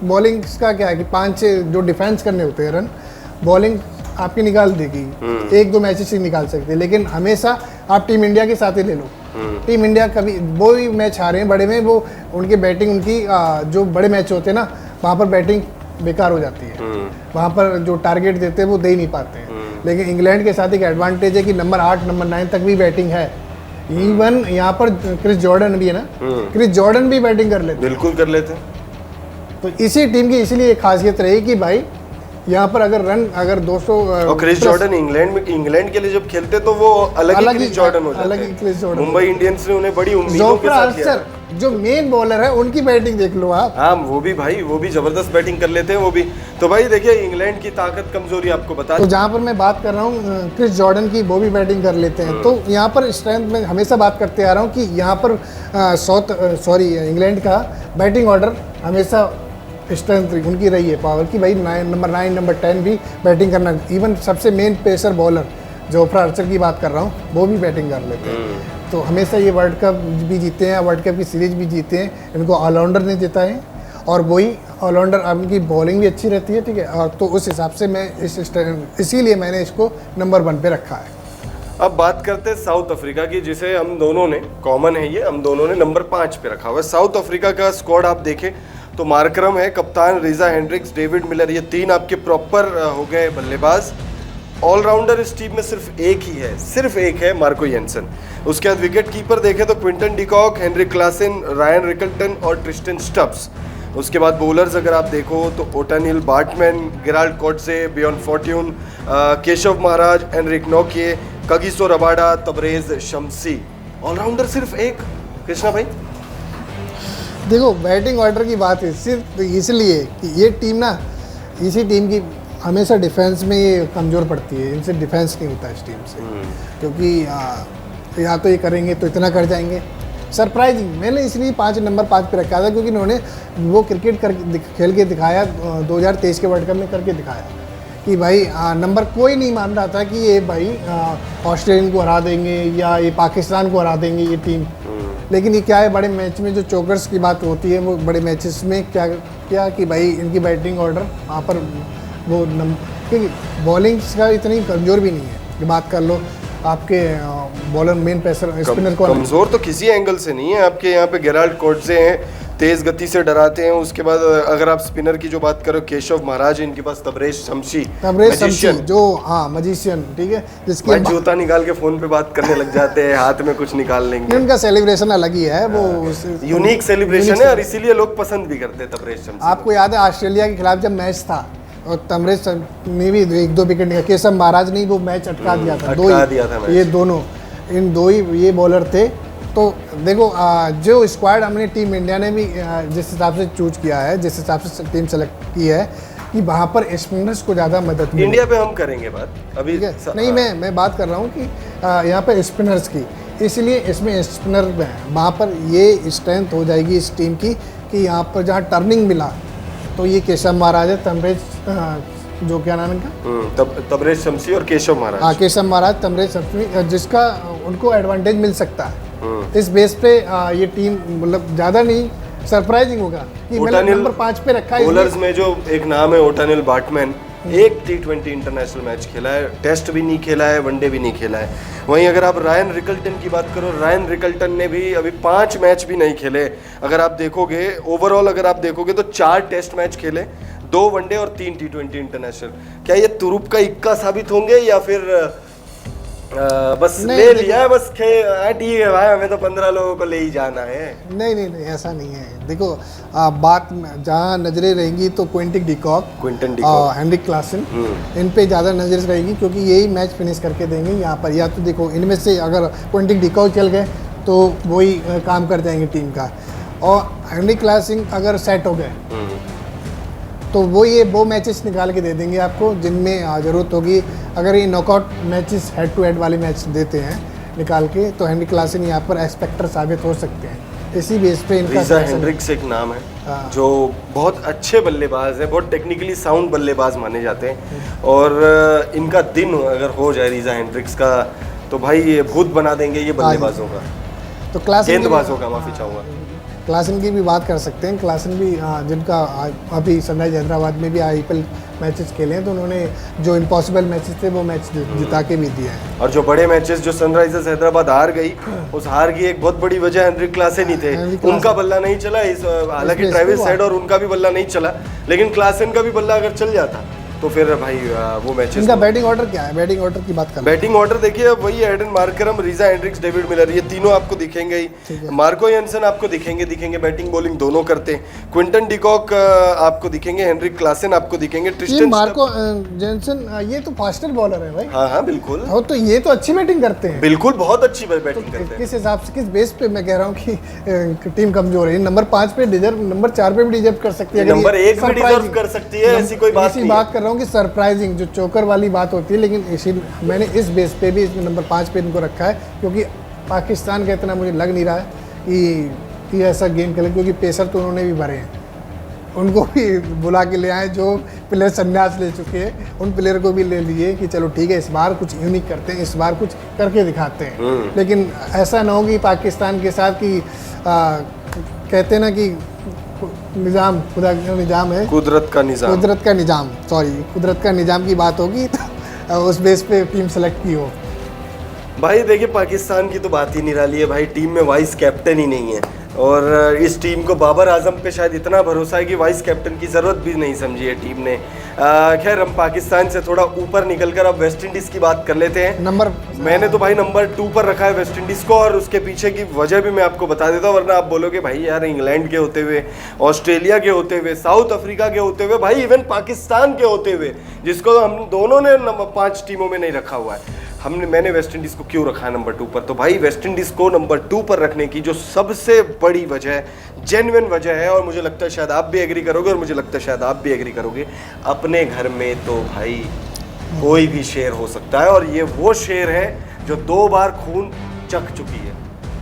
बॉलिंग का क्या है कि 5-6 जो डिफेंस करने होते हैं रन, बॉलिंग आपकी निकाल देगी, 1-2 मैचेस ही निकाल सकते हैं, लेकिन हमेशा आप टीम इंडिया के साथ ही ले लो, टीम इंडिया कभी वो भी मैच हारे हैं बड़े में, वो उनकी बैटिंग उनकी जो बड़े मैच होते हैं ना, वहाँ पर बैटिंग बेकार हो जाती है, वहाँ पर जो टारगेट देते हैं वो दे ही नहीं पाते हैं, लेकिन इंग्लैंड के साथ एक एडवांटेज है कि नंबर 8 नंबर 9 तक भी बैटिंग है, इवन यहाँ पर क्रिस जॉर्डन भी है ना, क्रिस जॉर्डन भी बैटिंग कर लेते, बिल्कुल कर लेते। तो इसी टीम की इसलिए एक खासियत रही कि भाई यहाँ पर अगर 200 और क्रिस जॉर्डन इंग्लैंड के लिए जब खेलते तो वो अलग ही क्रिस जॉर्डन हो जाते हैं। मुंबई इंडियंस ने उन्हें बड़ी उम्मीदों के साथ किया था। जो मेन बॉलर है उनकी बैटिंग देख लो आप। हाँ वो भी जबरदस्त बैटिंग कर लेते हैं वो भी। तो भाई देखिए इंग्लैंड की ताकत कमजोरी आपको बता। तो जहाँ पर मैं बात कर रहा हूँ क्रिस जॉर्डन की, वो भी बैटिंग कर लेते हैं। तो यहाँ पर स्ट्रेंथ में हमेशा बात करते आ रहा हूँ कि यहाँ पर इंग्लैंड का बैटिंग ऑर्डर हमेशा स्ट्रेंथ उनकी रही है, पावर की। भाई नंबर 9 नंबर 10 भी बैटिंग करना, इवन सबसे main pacer bowler Jofra Archer की बात कर रहा हूँ, वो भी बैटिंग कर लेते हैं। तो हमेशा ये वर्ल्ड कप भी जीते हैं, वर्ल्ड कप की सीरीज भी जीते हैं। इनको ऑलराउंडर ने जीता है और वही ऑलराउंडर, उनकी बॉलिंग भी अच्छी रहती है, ठीक है। और तो उस हिसाब से मैं इसीलिए मैंने इसको नंबर 1 पे रखा है। अब बात करते हैं साउथ अफ्रीका की, जिसे हम दोनों ने कॉमन है, ये हम दोनों ने नंबर 5 पे रखा हुआ है। साउथ अफ्रीका का स्क्वाड आप देखें तो मार्करम है कप्तान, रिजा हेंड्रिक्स, डेविड मिलर, ये 3 आपके प्रॉपर हो गए बल्लेबाज। ऑलराउंडर इस टीम में सिर्फ एक है, मार्को येंसन। उसके बाद विकेट कीपर देखें तो Quinton de Kock, Heinrich Klaasen, Ryan Rickelton और ट्रिस्टन स्टब्स। उसके बाद बॉलर्स अगर आप देखो तो Ottneil Baartman, Gerald Coetzee, Bjorn Fortuin, Keshav Maharaj, Anrich नोकिए, Kagiso Rabada, Tabraiz Shamsi. Allrounder सिर्फ एक। कृष्णा भाई देखो बैटिंग ऑर्डर की बात है सिर्फ इसलिए कि ये टीम ना, इसी टीम की हमेशा डिफेंस में ये कमज़ोर पड़ती है। इनसे डिफेंस नहीं होता इस टीम से, क्योंकि या तो ये करेंगे तो इतना कर जाएंगे। सरप्राइजिंग मैंने इसलिए नंबर 5 पे रखा था, क्योंकि इन्होंने वो क्रिकेट खेल के दिखाया 2023 के वर्ल्ड कप में, करके दिखाया कि भाई नंबर कोई नहीं मान रहा था कि ये भाई ऑस्ट्रेलियन को हरा देंगे या ये पाकिस्तान को हरा देंगे ये टीम। लेकिन ये क्या है, बड़े मैच में जो चोकर्स की बात होती है, वो बड़े मैचेस में क्या कि भाई इनकी बैटिंग ऑर्डर वहाँ पर वो क्योंकि बॉलिंग का इतनी कमज़ोर भी नहीं है। ये बात कर लो आपके बॉलर मेन पेसर स्पिनर को कमज़ोर तो किसी एंगल से नहीं है। आपके यहाँ पे गेराल्ड कोट्जे हैं, तेज़ गति से डराते हैं। उसके बाद अगर आप स्पिनर की जो बात करो, केशव महाराज, इनके पास तबरेज शम्सी जो मजिशियन, ठीक है, जिसके जूता निकाल के फोन पे बात करने लग जाते हैं, हाथ में कुछ निकाल लेंगे। उनका सेलिब्रेशन अलग ही है, वो यूनिक सेलिब्रेशन है और इसीलिए लोग पसंद भी करते हैं तबरेज शम्सी। आपको याद है ऑस्ट्रेलिया के खिलाफ जब मैच था और तबरेज ने भी 1-2 विकेट निकाले, केशव महाराज ने वो मैच अटका दिया था। ये दोनों ये बॉलर थे। तो देखो जो स्क्वाड हमने टीम इंडिया ने भी जिस हिसाब से चूज किया है, जिस हिसाब से टीम सेलेक्ट की है, कि वहाँ पर स्पिनर्स को ज़्यादा मदद मिले। इंडिया पे हम करेंगे बात अभी, नहीं मैं बात कर रहा हूँ कि यहाँ पर स्पिनर्स की, इसलिए इसमें स्पिनर वहाँ पर ये स्ट्रेंथ हो जाएगी इस टीम की कि यहाँ पर जहाँ टर्निंग मिला तो ये केशव महाराज है, तबरेज जो क्या नाम है इनका, तबरेज शम्सी और केशव महाराज। हाँ केशव महाराज, तबरेज शम्सी, जिसका उनको एडवांटेज मिल सकता है। इस बेस पे ये टीम मतलब ज़्यादा नहीं सरप्राइजिंग होगा कि मैंने नंबर 5 पे रखा है। बॉलर्स में जो एक नाम है ओटानिल बार्टमैन, एक T20 इंटरनेशनल मैच खेला है, टेस्ट भी नहीं खेला है, वनडे भी नहीं खेला है। वहीं अगर आप रायन रिकल्टन की बात करो, रायन रिकल्टन ने भी अभी 5 मैच भी नहीं खेले। अगर आप देखोगे ओवरऑल, अगर आप देखोगे तो 4 टेस्ट मैच खेले, 2 वनडे और 3 T20 इंटरनेशनल। क्या ये तुरुप का इक्का साबित होंगे या फिर बस ले लिया है, बस ठीक है भाई हमें तो 15 लोगों को ले ही जाना है? नहीं ऐसा नहीं है। देखो बात जहाँ नजरें रहेंगी तो क्विंटन डिकॉक, हेनरिक क्लासन, इन पे ज़्यादा नजर रहेगी, क्योंकि यही मैच फिनिश करके देंगे यहाँ पर। या तो देखो इनमें से अगर क्विंटन डिकॉक चल गए तो वही काम कर जाएंगे टीम का, और हेनरिक क्लासन अगर सेट हो गए तो वो मैचेस निकाल के दे देंगे आपको, जिनमें ज़रूरत होगी। अगर ये knockout matches head to head वाले मैच देते हैं निकाल के, तो हेनरिक क्लासन यहाँ पर एक्सपेक्टर साबित हो सकते हैं। इसी बेस पे इनका रिजा हेंड्रिक्स एक नाम है जो बहुत अच्छे बल्लेबाज है, बहुत टेक्निकली साउंड बल्लेबाज माने जाते हैं। और इनका दिन अगर हो जाए रिजा हेंड्रिक्स का, तो भाई ये भूत बना देंगे ये बल्लेबाजों का, तो क्लासन गेंदबाजों का, माफ़ी चाहूँगा। क्लासन की भी बात कर सकते हैं। क्लासन भी जिनका अभी सनराइज हैदराबाद में भी IPL मैचेस खेले हैं, तो उन्होंने जो इम्पॉसिबल मैचेस थे वो मैच जिता के भी दिया है। और जो बड़े मैचेस जो सनराइजर्स हैदराबाद हार गई, उस हार की एक बहुत बड़ी वजह हेनरिक क्लासन ही थे। उनका बल्ला नहीं चला, हालांकि ट्रेविस हेड और उनका भी बल्ला नहीं चला, लेकिन क्लासन का भी बल्ला अगर चल जाता तो फिर भाई वो मैचेस। इनका बैटिंग ऑर्डर क्या है? बैटिंग ऑर्डर की बात कर। बैटिंग ऑर्डर देखिए अब वही Aiden Markram, Reeza Hendricks, David Miller, ये तीनों आपको दिखेंगे ही। मार्को यंसन आपको दिखेंगे, बैटिंग बॉलिंग दोनों करते हैं। क्विंटन डिकॉक आपको दिखेंगे, हेनरिक क्लासन आपको दिखेंगे, ट्रिस्टन मार्को जेंसन ये तो फास्टर बॉलर है भाई। हाँ बिल्कुल। हो तो ये तो अच्छी बैटिंग करते हैं, बिल्कुल बहुत अच्छी बैटिंग करते हैं। किस हिसाब से, किस बेस पे मैं कह रहा हूँ कि टीम कमजोर है? नंबर 5 पे डिजर्व, नंबर 4 पे भी डिजर्व कर सकती है, नंबर 1 भी डिजर्व कर सकती है, ऐसी कोई बात नहीं। बात कर रहा हूँ कि सरप्राइजिंग जो चोकर वाली बात होती है, लेकिन इसी मैंने इस बेस पे भी नंबर 5 पे इनको रखा है, क्योंकि पाकिस्तान का इतना मुझे लग नहीं रहा है कि ऐसा गेम खेले, क्योंकि पेसर तो उन्होंने भी भरे हैं, उनको भी बुला के ले आए। जो प्लेयर संन्यास ले चुके हैं उन प्लेयर को भी ले लिए कि चलो ठीक है इस बार कुछ यूनिक करते हैं, इस बार कुछ करके दिखाते हैं। लेकिन ऐसा ना हो कि पाकिस्तान के साथ कि कहते हैं ना कि निज़ाम, खुदा का निज़ाम है, कुदरत का निज़ाम, कुदरत का निज़ाम की बात होगी तो उस बेस पे टीम सेलेक्ट की हो। भाई देखिए पाकिस्तान की तो बात ही निराली है भाई, टीम में वाइस कैप्टन ही नहीं है, और इस टीम को बाबर आजम पे शायद इतना भरोसा है कि वाइस कैप्टन की ज़रूरत भी नहीं समझी है टीम ने। खैर हम पाकिस्तान से थोड़ा ऊपर निकलकर अब वेस्ट इंडीज़ की बात कर लेते हैं। मैंने तो भाई नंबर 2 पर रखा है वेस्ट इंडीज़ को, और उसके पीछे की वजह भी मैं आपको बता देता हूँ, वरना आप बोलोगे भाई यार इंग्लैंड के होते हुए, ऑस्ट्रेलिया के होते हुए, साउथ अफ्रीका के होते हुए, भाई इवन पाकिस्तान के होते हुए, जिसको हम दोनों ने नंबर 5 टीमों में नहीं रखा हुआ है, मैंने वेस्ट इंडीज़ को क्यों रखा है नंबर 2 पर? तो भाई वेस्ट इंडीज़ को नंबर 2 पर रखने की जो सबसे बड़ी वजह, जेन्युइन वजह है, और मुझे लगता है शायद आप भी एग्री करोगे, और मुझे लगता है शायद आप भी एग्री करोगे, अपने घर में तो भाई कोई भी शेर हो सकता है, और ये वो शेर है जो 2 बार खून चख चुकी है,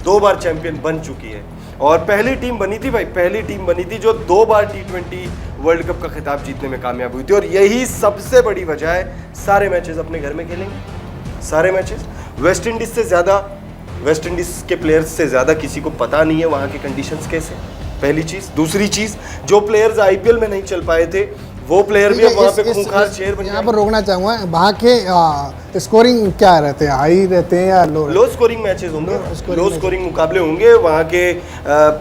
2 बार चैंपियन बन चुकी है, और पहली टीम बनी थी भाई, पहली टीम बनी थी जो 2 बार T20 वर्ल्ड कप का खिताब जीतने में कामयाब हुई थी, और यही सबसे बड़ी वजह है। सारे मैचेस अपने घर में खेलेंगे, सारे मैचेस। वेस्ट इंडीज से ज़्यादा, वेस्ट इंडीज के प्लेयर्स से ज़्यादा किसी को पता नहीं है वहाँ के कंडीशंस कैसे, पहली चीज़। दूसरी चीज़, जो प्लेयर्स आईपीएल में नहीं चल पाए थे वो प्लेयर भी अब वहाँ पे खूंखार शेर बन। यहाँ पर रोकना चाहूँगा, वहाँ के स्कोरिंग क्या रहते हैं, हाई रहते हैं या लो स्कोरिंग मैचेस होंगे, लो स्कोरिंग मुकाबले होंगे वहाँ के।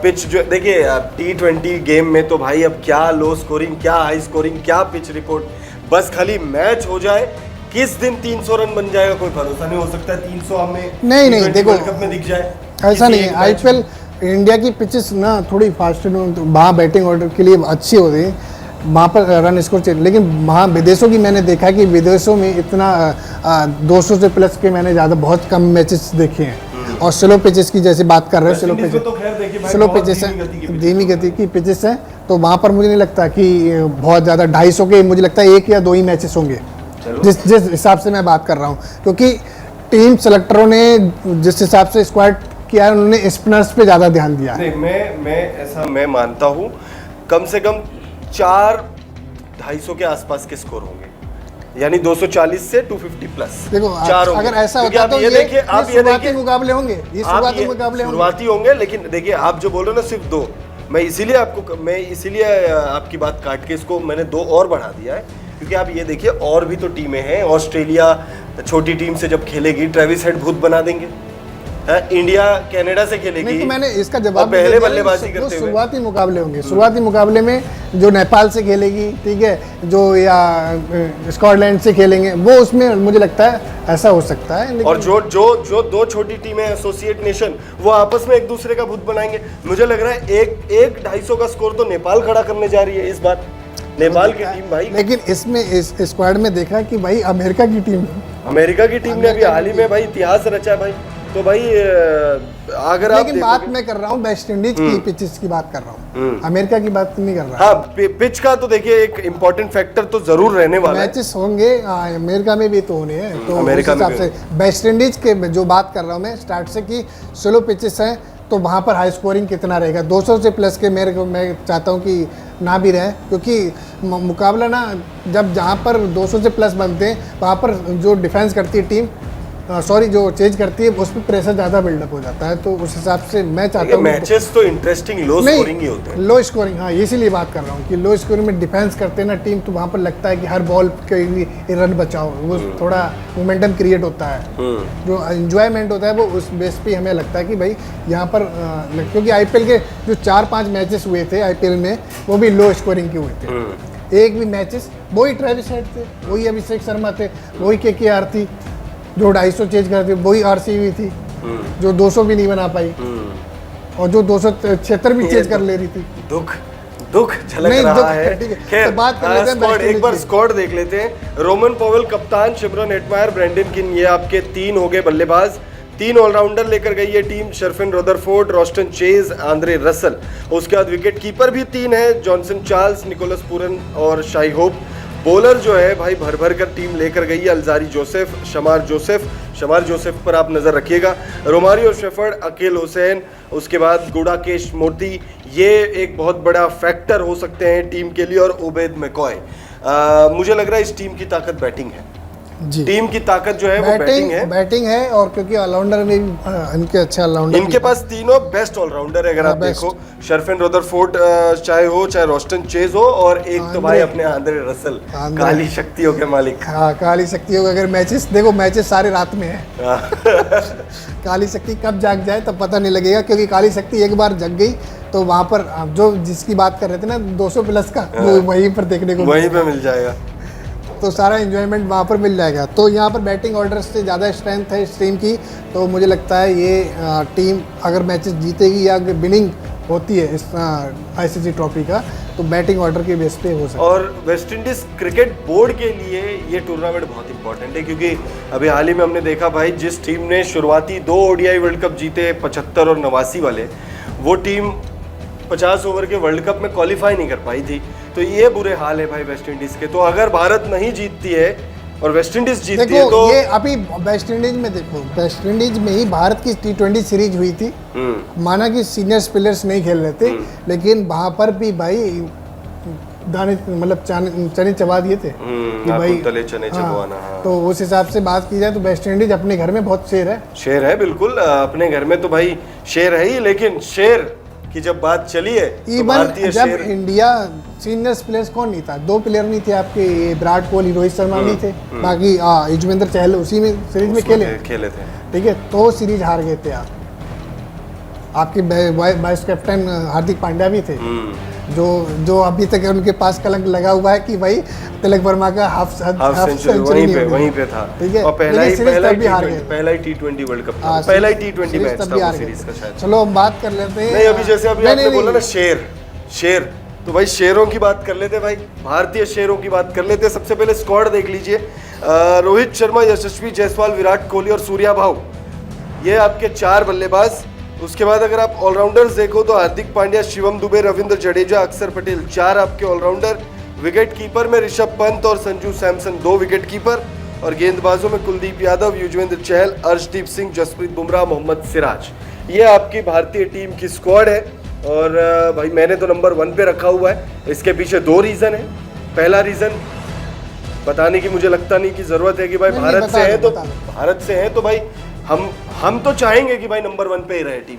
पिच जो देखिए T20 गेम में तो भाई अब क्या लो स्कोरिंग, क्या हाई स्कोरिंग, क्या पिच रिपोर्ट, बस खाली मैच हो जाए, किस दिन 300 रन बन जाएगा कोई भरोसा नहीं हो सकता है। 300 हमें नहीं देखो वर्ल्ड कप में दिख जाए, ऐसा नहीं है। आईपीएल इंडिया की पिचेस ना थोड़ी फास्ट, वहाँ बैटिंग ऑर्डर के लिए अच्छी होती है, वहाँ पर रन स्कोर चाहिए, लेकिन वहाँ विदेशों की मैंने देखा कि विदेशों में इतना 200 से प्लस के मैंने ज़्यादा बहुत कम मैचेस देखे हैं। और स्लो पिचेस की जैसे बात कर रहे हो, स्लो पिचेस हैं, धीमी गति की पिचेस हैं, तो वहाँ पर मुझे नहीं लगता कि बहुत ज़्यादा 250 के, मुझे लगता है 1 या 2 ही मैचेस होंगे, जिस हिसाब से मैं बात कर रहा हूँ, क्योंकि टीम सेलेक्टरों ने जिस हिसाब से स्क्वाड किया है उन्होंने स्पिनर्स पे ज़्यादा ध्यान दिया है। मैं मानता हूँ कम से कम 4-250 के आसपास के स्कोर होंगे, यानी 240 से 250 प्लस। देखो अगर ऐसा होता तो ये देखिए, आप ये देखिए मुकाबले होंगे, ये शुरुआती मुकाबले होंगे, शुरुआती होंगे, लेकिन देखिए आप जो बोल रहे हो ना सिर्फ 2, मैं इसीलिए आपकी बात काट के इसको मैंने 2 और बढ़ा दिया है, क्योंकि आप ये देखिए और भी तो टीमें हैं। ऑस्ट्रेलिया छोटी टीम से जब खेलेगी ट्रेविस हेड भूत बना देंगे, इंडिया कनाडा से खेलेगी। नहीं तो मैंने इसका जवाब पहले बल्लेबाजी करते हुए शुरुआती मुकाबले होंगे, शुरुआती मुकाबले में जो नेपाल से खेलेगी, ठीक है, जो या स्कॉटलैंड से खेलेंगे, वो उसमें मुझे लगता है ऐसा हो सकता है। और जो 2 छोटी टीमें एसोसिएट नेशन, वो आपस में एक दूसरे का भूत बनाएंगे। मुझे लग रहा है 250 का स्कोर तो नेपाल खड़ा करने जा रही है इस बार, नेपाल की टीम भाई। लेकिन इसमें इस स्क्वाड में देखा कि भाई अमेरिका की टीम ने अभी हाल ही में भाई इतिहास रचा है भाई, तो भाई अगर आप लेकिन बात मैं कर रहा हूँ वेस्ट इंडीज की पिचेस की बात कर रहा हूँ, अमेरिका की बात नहीं कर रहा। हाँ, पिच का तो देखिए एक इम्पोर्टेंट फैक्टर तो जरूर रहने वाला है। मैचेस होंगे अमेरिका में भी तो होने हैं, तो अमेरिका उस हिसाब से वेस्ट इंडीज के जो बात कर रहा हूँ मैं स्टार्ट से कि स्लो पिचेस हैं, तो वहाँ पर हाई स्कोरिंग कितना रहेगा। 200 से प्लस के मैं चाहता हूँ कि ना भी रहे, क्योंकि मुकाबला ना जब जहाँ पर 200 से प्लस बनते हैं वहाँ पर जो डिफेंस करती है टीम, जो चेंज करती है, उस पर प्रेशर ज़्यादा बिल्डअप हो जाता है, तो उस हिसाब से मैं चाहता हूँ मैचेस तो इंटरेस्टिंग लो स्कोरिंग ही होते हैं। लो स्कोरिंग, हाँ इसीलिए बात कर रहा हूँ कि लो स्कोरिंग में डिफेंस करते हैं ना टीम, तो वहाँ पर लगता है कि हर बॉल के लिए रन बचाओ, वो थोड़ा मोमेंटम क्रिएट होता है, जो एंजॉयमेंट होता है वो उस बेस पे हमें लगता है कि भाई यहाँ पर क्योंकि आईपीएल के जो 4-5 मैचेस हुए थे आईपीएल में, वो भी लो स्कोरिंग के हुए थे, एक भी मैचेस, वही ट्रेविस हेड थे, वही अभिषेक शर्मा थे, वही केकेआर थी जो 250 चेज करती, वही आरसीबी थी जो 200 भी नहीं बना पाई और जो 276 भी चेज कर ले रही थी। दुख झलक रहा है। खैर, तो बात कर लेते हैं, एक बार स्क्वाड देख लेते हैं। रोमन पॉवेल कप्तान, शिमरन हेटमायर, ब्रेंडन किन, ये आपके 3 हो गए बल्लेबाज। 3 ऑलराउंडर लेकर गई है team, Sherfane Rutherford, Roston Chase, Andre Russell. उसके बाद विकेट कीपर भी 3 है, जॉनसन चार्ल्स, निकोलस पूरन और शाई होप। बॉलर जो है भाई भर भर कर टीम लेकर गई है, अल्जारी जोसेफ, शमार जोसेफ पर आप नजर रखिएगा, रोमारियो शेफर्ड, अकील हुसैन, उसके बाद गुडाकेश मोती, ये एक बहुत बड़ा फैक्टर हो सकते हैं टीम के लिए, और उबैद मैकॉय। मुझे लग रहा है इस टीम की ताकत बैटिंग है जी। टीम की ताकत जो है वो बैटिंग है और क्योंकि ऑलराउंडर में भी इनके अच्छे ऑलराउंडर, इनके पास तीनों बेस्ट ऑलराउंडर है। अगर आप देखो, शर्फिन रदरफोर्ड चाहे रॉस्टन चेज हो, और एक तो भाई अपने आंद्रे रसल, काली शक्तियों के मालिक। हाँ, काली शक्तियों के अगर मैचेस सारे रात में है काली शक्ति कब जाग जाए तब पता नहीं लगेगा, क्योंकि काली शक्ति एक बार जग गई तो वहाँ पर जो जिसकी बात कर रहे थे ना 200 प्लस का, वो वहीं पर देखने को वहीं पे मिल जाएगा, तो सारा एंजॉयमेंट वहाँ पर मिल जाएगा। तो यहाँ पर बैटिंग ऑर्डर से ज़्यादा स्ट्रेंथ है इस टीम की, तो मुझे लगता है ये टीम अगर मैचेस जीतेगी या अगर विनिंग होती है इस आईसीसी ट्रॉफी का, तो बैटिंग ऑर्डर के बेस पे हो सकता है। और वेस्ट इंडीज क्रिकेट बोर्ड के लिए ये टूर्नामेंट बहुत इंपॉर्टेंट है, क्योंकि अभी हाल ही में हमने देखा भाई, जिस टीम ने शुरुआती 2 ओडीआई वर्ल्ड कप जीते 75 और 89 वाले, वो टीम 50 ओवर के वर्ल्ड कप में क्वालिफाई नहीं कर पाई थी। तो ये बुरे हाल है भाई वेस्ट इंडीज के। तो अगर भारत नहीं जीतती है और वेस्ट इंडीज जीतती है तो ये अभी वेस्ट इंडीज में देखो, वेस्ट इंडीज में ही भारत की T20 सीरीज हुई थी, माना कि सीनियर प्लेयर्स नहीं खेल रहे थे, लेकिन वहां पर भी भाई दाने मतलब चने चबा दिए थे कि भाई तले चने चबवाना। हाँ। तो उस हिसाब से बात की जाए तो वेस्ट इंडीज अपने घर में बहुत शेर है बिल्कुल, अपने घर में तो भाई शेर है ही, लेकिन शेर की जब बात चली है तो भारतीय जब इंडिया सीनियर प्लेयर्स कौन नहीं था, 2 प्लेयर नहीं थे आपके, विराट कोहली, रोहित शर्मा नहीं थे, बाकी युजवेंद्र चहल उसी में सीरीज में खेले थे, ठीक है। तो सीरीज हार गए थे आपके वाइस कैप्टन हार्दिक पांड्या भी थे, जो अभी तक उनके पास कलंक लगा हुआ है कि भाई तिलक वर्मा का हाफ सेंचुरी वहीं पे था, ठीक है। और पहला ही T20 वर्ल्ड कप था, पहला ही T20 मैच था वो सीरीज का शायद। चलो हम बात कर लेते हैं। नहीं, अभी जैसे अभी आपने बोला ना शेर, तो भाई शेरों की बात कर लेते हैं भाई, भारतीय शेरों की बात कर लेते हैं। सबसे पहले स्क्वाड देख लीजिए, रोहित शर्मा, यशस्वी जायसवाल, विराट कोहली और सूर्या भाऊ, ये आपके 4 बल्लेबाज। उसके बाद अगर आप ऑलराउंडर्स देखो तो हार्दिक पांड्या, शिवम दुबे, रविंद्र जडेजा, अक्षर पटेल, 4 आपके ऑलराउंडर। विकेट कीपर में ऋषभ पंत और संजू सैमसन 2 विकेट कीपर, और गेंदबाजों में कुलदीप यादव, युजवेंद्र चहल, अर्शदीप सिंह, जसप्रीत बुमराह, मोहम्मद सिराज। ये आपकी भारतीय टीम की स्क्वाड है, और भाई मैंने तो नंबर 1 पे रखा हुआ है। इसके पीछे 2 रीज़न है। पहला रीज़न बताने की मुझे लगता नहीं कि ज़रूरत है कि भाई भारत से है तो भाई हम तो चाहेंगे कि भाई नंबर 1 पे ही रहे टीम,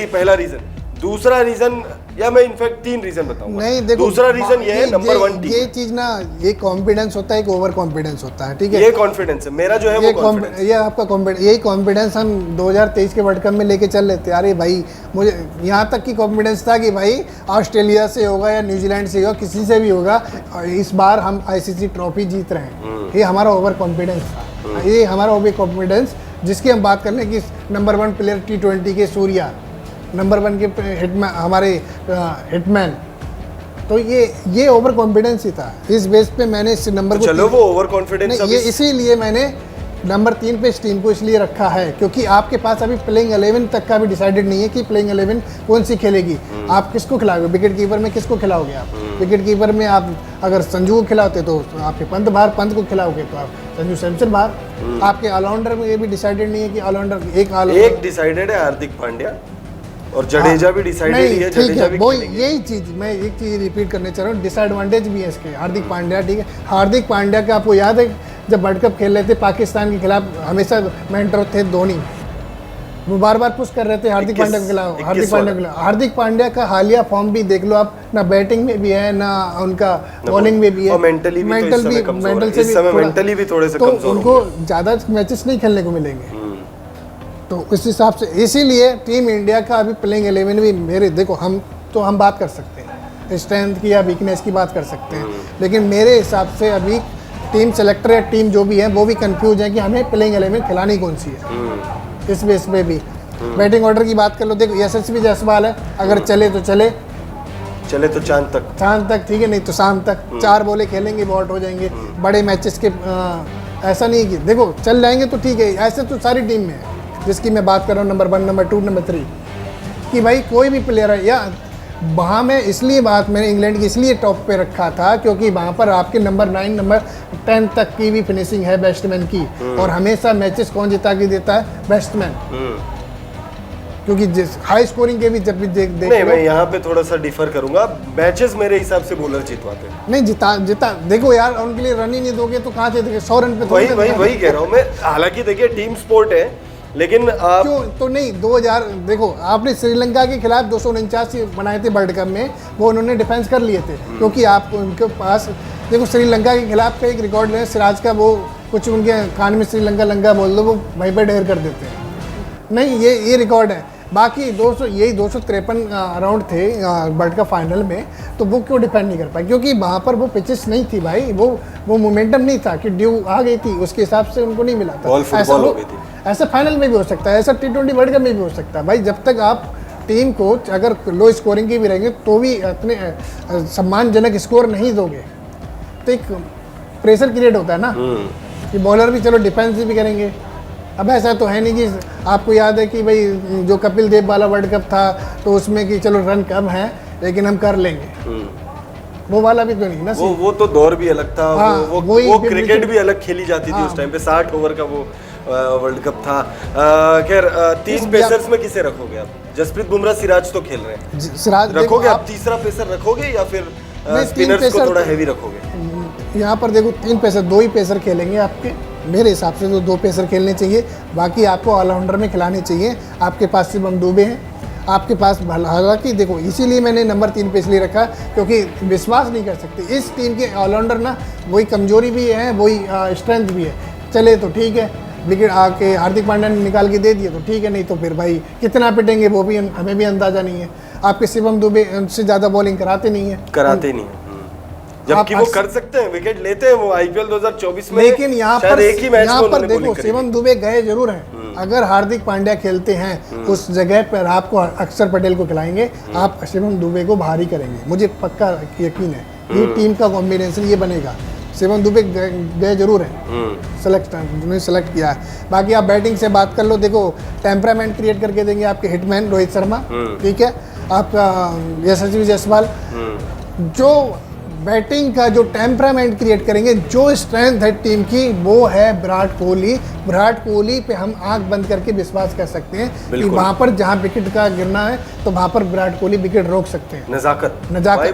पहला रीज़न। दूसरा रीज़न, या मैं इनफैक्ट 3 रीज़न बताऊंगा। नहीं देखो, दूसरा रीज़न ये है नंबर 1 टीम। ये चीज़ ना, ये कॉन्फिडेंस होता है, एक ओवर कॉन्फिडेंस होता है, ठीक है। ये कॉन्फिडेंस है मेरा जो है, वो कॉन्फिडेंस, ये आपका कॉन्फिडेंस, यही कॉन्फिडेंस हम 2023 के वर्ल्ड कप में लेके चल लेते। अरे भाई मुझे यहाँ तक की कॉन्फिडेंस था कि भाई ऑस्ट्रेलिया से होगा या न्यूजीलैंड से होगा, किसी से भी होगा, इस बार हम आईसीसी ट्रॉफी जीत रहे हैं। ये हमारा ओवर कॉन्फिडेंस था, ये हमारा ओवर कॉन्फिडेंस, जिसकी हम बात कर लें कि नंबर 1 प्लेयर T20 के सूर्या, नंबर 1 के हिटमैन, हमारे हिटमैन, तो ये ओवर कॉन्फिडेंस ही था। इस बेस पे मैंने इस नंबर को, चलो वो ओवर कॉन्फिडेंस, ये इसीलिए मैंने नंबर 3 पे इस टीम को इसलिए रखा है, क्योंकि आपके पास अभी प्लेइंग 11 तक का भी डिसाइडेड नहीं है कि प्लेइंग 11 कौन सी खेलेगी। आप किसको खिलाओगे, विकेट कीपर में किसको खिलाओगे आप? विकेट कीपर में आप अगर संजू को खिलाते तो आपके पंत को खिलाओगे तो आप संजू सैमसन बाहर। आपके ऑलराउंडर में ये भी डिसाइडेड नहीं है कि ऑलराउंडर एक डिसाइडेड है हार्दिक पांड्या, और जडेजा भी डिसाइडेड है, जडेजा भी वो यही चीज मैं एक चीज रिपीट करने चाह रहा हूँ, डिसएडवांटेज भी है इसके। हार्दिक पांड्या, ठीक है, हार्दिक पांड्या का आपको याद है जब वर्ल्ड कप खेल रहे थे पाकिस्तान के खिलाफ, हमेशा मेंटर थे धोनी, वो बार पुश कर रहे थे हार्दिक पांड्या के खिलाफ, हार्दिक पांड्या का हालिया फॉर्म भी देख लो आप, ना बैटिंग में भी है ना उनका बॉलिंग में भी है, मेंटली भी थोड़े से कमजोर, उनको ज्यादा मैचेस नहीं खेलने को मिलेंगे। तो इस हिसाब से इसीलिए टीम इंडिया का अभी प्लेइंग 11 भी मेरे देखो, हम बात कर सकते हैं, स्ट्रेंथ की या वीकनेस की बात कर सकते हैं, लेकिन मेरे हिसाब से अभी टीम सेलेक्टर या टीम जो भी है वो भी कंफ्यूज है कि हमें प्लेइंग 11 खिलानी कौन सी है। इस बेस पे भी बैटिंग ऑर्डर की बात कर लो, देखो यशस्वी जायसवाल है, अगर चले तो चले तो चांद तक ठीक है, नहीं तो शाम तक 4 बॉलें खेलेंगे वो आउट हो जाएंगे। बड़े मैचेस के ऐसा नहीं कि देखो चल जाएंगे तो ठीक है, ऐसे तो सारी टीम में है जिसकी मैं बात कर रहा हूँ, नंबर 1, नंबर 2, नंबर 3 कि भाई कोई भी प्लेयर है। या वहाँ में इसलिए बात मैंने इंग्लैंड की इसलिए टॉप पे रखा था क्योंकि वहाँ पर आपके नंबर 9, नंबर 10 तक की भी फिनिशिंग है बैट्समैन की, और हमेशा मैचेस कौन जिता के देता है? बैट्समैन। क्योंकि जिस हाई स्कोरिंग के भी जब भी देख नहीं, मैं यहाँ पे थोड़ा सा डिफर करूंगा, मैचेस मेरे हिसाब से बॉलर जितवाते हैं। नहीं जिता देखो यार, उनके लिए रन ही नहीं दोगे तो कहाँ से देंगे? 100 रन पे वही कह रहा हूँ मैं। हालांकि देखिए टीम स्पोर्ट है, लेकिन आप क्यों तो नहीं 2000 देखो आपने श्रीलंका के खिलाफ 249 बनाए थे वर्ल्ड कप में, वो उन्होंने डिफेंस कर लिए थे क्योंकि आप उनके पास देखो श्रीलंका के खिलाफ का एक रिकॉर्ड है सिराज का, वो कुछ उनके कान में श्रीलंका लंका बोल दो वो वहीं पर ढेर कर देते हैं। नहीं ये रिकॉर्ड है। बाकी 253 राउंड थे वर्ल्ड कप फाइनल में, तो वो क्यों डिफेंड नहीं कर पाए? क्योंकि वहाँ पर वो पिचेस नहीं थी भाई, वो मोमेंटम नहीं था कि ड्यू आ गई थी, उसके हिसाब से उनको नहीं मिला था। ऐसा फाइनल में भी हो सकता है, ऐसा T20 वर्ल्ड कप में भी हो सकता है भाई। जब तक आप टीम को अगर लो स्कोरिंग की भी रहेंगे तो भी इतने सम्मानजनक स्कोर नहीं दोगे तो एक प्रेशर क्रिएट होता है ना कि बॉलर भी चलो डिफेंस भी करेंगे। अब ऐसा तो है नहीं कि आपको याद है कि भाई जो कपिल देव वाला वर्ल्ड कप था तो उसमें कि चलो रन कम है लेकिन हम कर लेंगे, वो वाला भी तो नहीं ना। वो तो दौर भी अलग था। हाँ, वो क्रिकेट भी अलग खेली जाती थी उस टाइम पे। 60 ओवर का वो वर्ल्ड कप था। खैर 3 पेसर्स में किसे रखोगे आप? जसप्रीत बुमराह, सिराज तो खेल रहे हैं, सिराज रखोगे आप? तीसरा पेसर रखोगे या फिर स्पिनर्स को थोड़ा हैवी रखोगे? यहाँ पर देखो 3 पेसर, 2 ही पेसर खेलेंगे आपके मेरे हिसाब से, तो 2 पेसर खेलने चाहिए, बाकी आपको ऑलराउंडर में खिलाने चाहिए। आपके पास शिवम दुबे हैं, आपके पास हालांकि देखो इसीलिए मैंने नंबर 3 पे इसलिए रखा क्योंकि विश्वास नहीं कर सकते इस टीम के ऑलराउंडर ना, वही कमजोरी भी है वही स्ट्रेंथ भी है। चले तो ठीक है, विकेट आके हार्दिक पांड्या ने निकाल के दे दिए तो ठीक है, नहीं तो फिर भाई कितना पिटेंगे वो भी हमें भी अंदाजा नहीं है। आपके शिवम दुबे उनसे ज़्यादा बॉलिंग कराते नहीं है, जबकि वो कर सकते हैं, विकेट लेते हैं वो IPL 2024 में। लेकिन यहाँ पर देखो शिवम दुबे गए जरूर हैं। अगर हार्दिक पांड्या खेलते हैं उस जगह पर आपको अक्षर पटेल को खिलाएंगे, आप शिवम दुबे को भारी करेंगे, मुझे पक्का यकीन है। ये टीम का कॉम्बिनेशन ये बनेगा। शिवम दुबे गए जरूर हैं, सेलेक्ट किया है। बाकी आप बैटिंग से बात कर लो, देखो टेम्परामेंट क्रिएट करके देंगे आपके हिटमैन रोहित शर्मा, ठीक है, आपका यशस्वी जायसवाल, जो बैटिंग का जो टेम्परामेंट क्रिएट करेंगे, जो स्ट्रेंथ है टीम की वो है विराट कोहली। विराट कोहली पे हम आंख बंद करके विश्वास कर सकते हैं कि वहां पर जहां विकेट का गिरना है तो वहां पर विराट कोहली विकेट रोक सकते हैं। नजाकत भाई,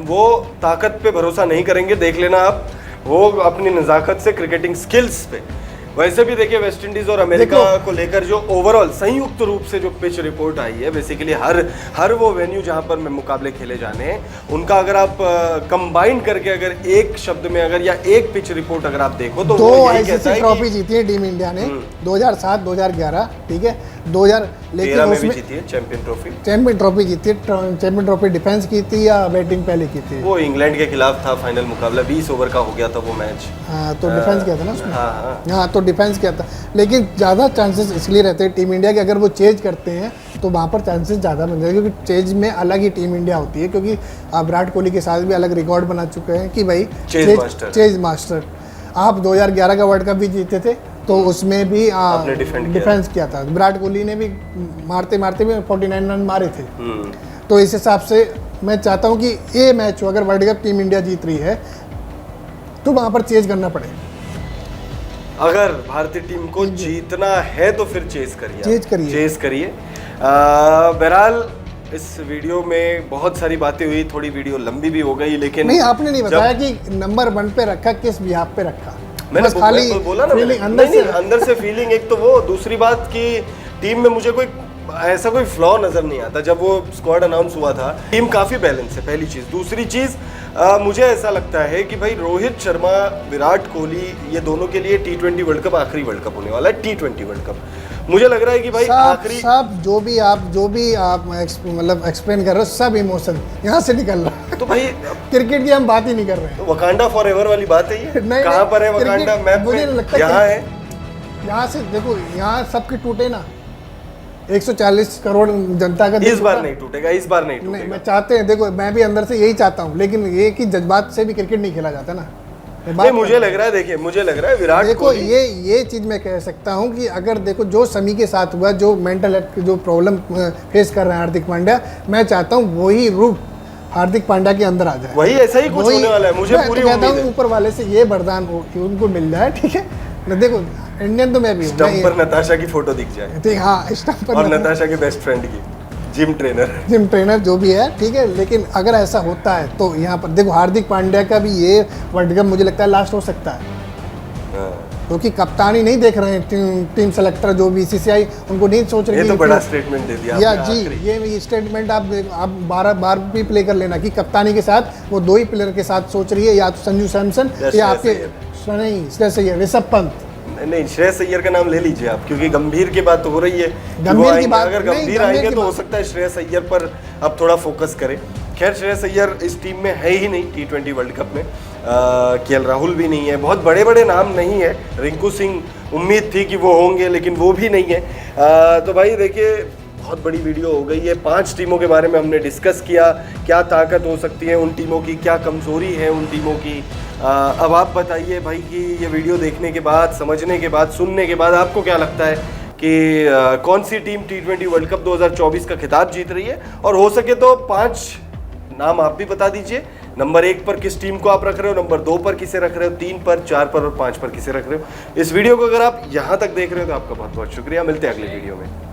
वो ताकत पे भरोसा नहीं करेंगे, देख लेना आप, वो अपनी नजाकत से, क्रिकेटिंग स्किल्स पे। वैसे भी देखिए वेस्ट इंडीज और अमेरिका को लेकर जो ओवरऑल संयुक्त रूप से जो पिच रिपोर्ट आई है, बेसिकली हर वो वेन्यू जहां पर मुकाबले खेले जाने हैं, उनका अगर आप कंबाइन करके अगर एक शब्द में अगर या एक पिच रिपोर्ट अगर आप देखो तो 2 ICC ट्रॉफी जीती है टीम इंडिया ने, 2007, 2011, ठीक है, 2000 लेकिन उसमें जीती है चैंपियन ट्रॉफी जीती है। चैंपियन ट्रॉफी डिफेंस की थी या बैटिंग पहले की थी? वो इंग्लैंड के खिलाफ था फाइनल मुकाबला, 20 ओवर का हो गया था वो मैच। हाँ, तो डिफेंस किया था ना उसमें। हाँ, तो डिफेंस किया था, लेकिन ज़्यादा चांसेस इसलिए रहते हैं टीम इंडिया के, अगर वो चेज करते हैं तो वहाँ पर चांसेस ज़्यादा बन जाएंगे, क्योंकि चेज में अलग ही टीम इंडिया होती है। क्योंकि आप विराट कोहली के साथ भी अलग रिकॉर्ड बना चुके हैं कि भाई चेज मास्टर। आप 2011 का वर्ल्ड कप भी जीते थे तो उसमें भी डिफेंस किया था। विराट कोहली ने भी मारते भी 49 रन मारे थे। तो इस हिसाब से मैं चाहता हूँ कि ये मैच हो, अगर वर्ल्ड कप टीम इंडिया जीत रही है तो वहाँ पर चेज करना पड़े। अगर भारतीय टीम को जीतना है तो फिर चेज करिए। बहरहाल इस वीडियो में बहुत सारी बातें हुई, थोड़ी वीडियो लंबी भी हो गई, लेकिन नहीं, आपने नहीं बताया कि नंबर 1 पे रखा, किस बिहाफ पे रखा। मैंने बोला ना, अंदर से फीलिंग एक तो वो, दूसरी बात कि टीम में मुझे कोई ऐसा कोई फ्लॉ नजर नहीं आता। जब वो स्क्वाड अनाउंस हुआ था, टीम काफी बैलेंस है, पहली चीज। दूसरी चीज मुझे ऐसा लगता है कि भाई रोहित शर्मा, विराट कोहली, ये दोनों के लिए T20 वर्ल्ड कप आखिरी वर्ल्ड कप होने वाला है। T20 वर्ल्ड कप मुझे लग रहा है कि भाई आखिरी सब जो भी आप मतलब एक्सप्लेन कर रहे हो, सब इमोशन यहाँ से निकल रहा है। तो भाई क्रिकेट की हम बात ही नहीं कर रहे हैं। वकांडा फॉरएवर वाली बात है ये। नहीं, कहाँ पर है क्रिकेट वकांडा मैप मुझे में? लगता है यहाँ है। यहाँ से देखो, यहाँ सबके टूटे ना, 140 करोड़ जनता का इस बार नहीं टूटेगा, इस बार नहीं नहीं, टूटेगा। मैं चाहते हैं, देखो मैं भी अंदर से यही चाहता हूँ, लेकिन ये कि जज्बात से भी क्रिकेट नहीं खेला जाता ना। नहीं, मुझे लग रहा है, देखिए मुझे लग रहा है विराट देखो कोहली, ये चीज़ मैं कह सकता हूँ कि अगर देखो जो समी के साथ हुआ, जो मेंटल जो प्रॉब्लम फेस कर रहे हैं हार्दिक पांड्या, मैं चाहता हूँ वही रूप हार्दिक पांड्या के अंदर आ जाए। वही ऐसा ही कुछ होने वाला है, मुझे पूरी कहता उम्मीद हूँ है। ऊपर वाले से ये वरदान हो कि उनको मिल जाए, ठीक है ना। देखो इंडियन तो मैं भी हूँ, स्टंप पर नताशा की फोटो दिख जाए, ठीक, हाँ स्टंप पर और नताशा के बेस्ट फ्रेंड की, जिम ट्रेनर जो भी है, ठीक है। लेकिन अगर ऐसा होता है तो यहाँ पर देखो हार्दिक पांड्या का भी ये वर्ल्ड कप मुझे लगता है लास्ट हो सकता है, क्योंकि कप्तानी नहीं देख रहे हैं टीम सेलेक्टर जो बीसीसीआई उनको नहीं सोच रही। ये तो बड़ा स्टेटमेंट दे दिया या जी, ये स्टेटमेंट आप 12 बार भी प्ले कर लेना कि कप्तानी के साथ वो 2 ही प्लेयर के साथ सोच रही है, या तो संजू सैमसन या आपके नहीं श्रेयस अय्यर, ऋषभ पंत। नहीं, श्रेयस अय्यर का नाम ले लीजिए आप, क्योंकि गंभीर की बात तो हो रही है। गंभीर की बात अगर गंभीर आएंगे तो हो सकता है श्रेयस अय्यर पर अब थोड़ा फोकस करें। खैर श्रेयस अय्यर इस टीम में है ही नहीं T20 वर्ल्ड कप में। केएल राहुल भी नहीं है, बहुत बड़े बड़े नाम नहीं है। रिंकू सिंह उम्मीद थी कि वो होंगे, लेकिन वो भी नहीं है। तो भाई देखिए, बहुत बड़ी वीडियो हो गई है। 5 टीमों के बारे में हमने डिस्कस किया, क्या ताकत हो सकती है उन टीमों की, क्या कमज़ोरी है उन टीमों की। अब आप बताइए भाई कि ये वीडियो देखने के बाद, समझने के बाद, सुनने के बाद आपको क्या लगता है कि कौन सी टीम T20 वर्ल्ड कप 2024 का खिताब जीत रही है? और हो सके तो 5 नाम आप भी बता दीजिए। नंबर 1 पर किस टीम को आप रख रहे हो, नंबर 2 पर किसे रख रहे हो, 3 पर, 4 पर और 5 पर किसे रख रहे हो। इस वीडियो को अगर आप यहाँ तक देख रहे हो तो आपका बहुत बहुत शुक्रिया। मिलते हैं अगले वीडियो में।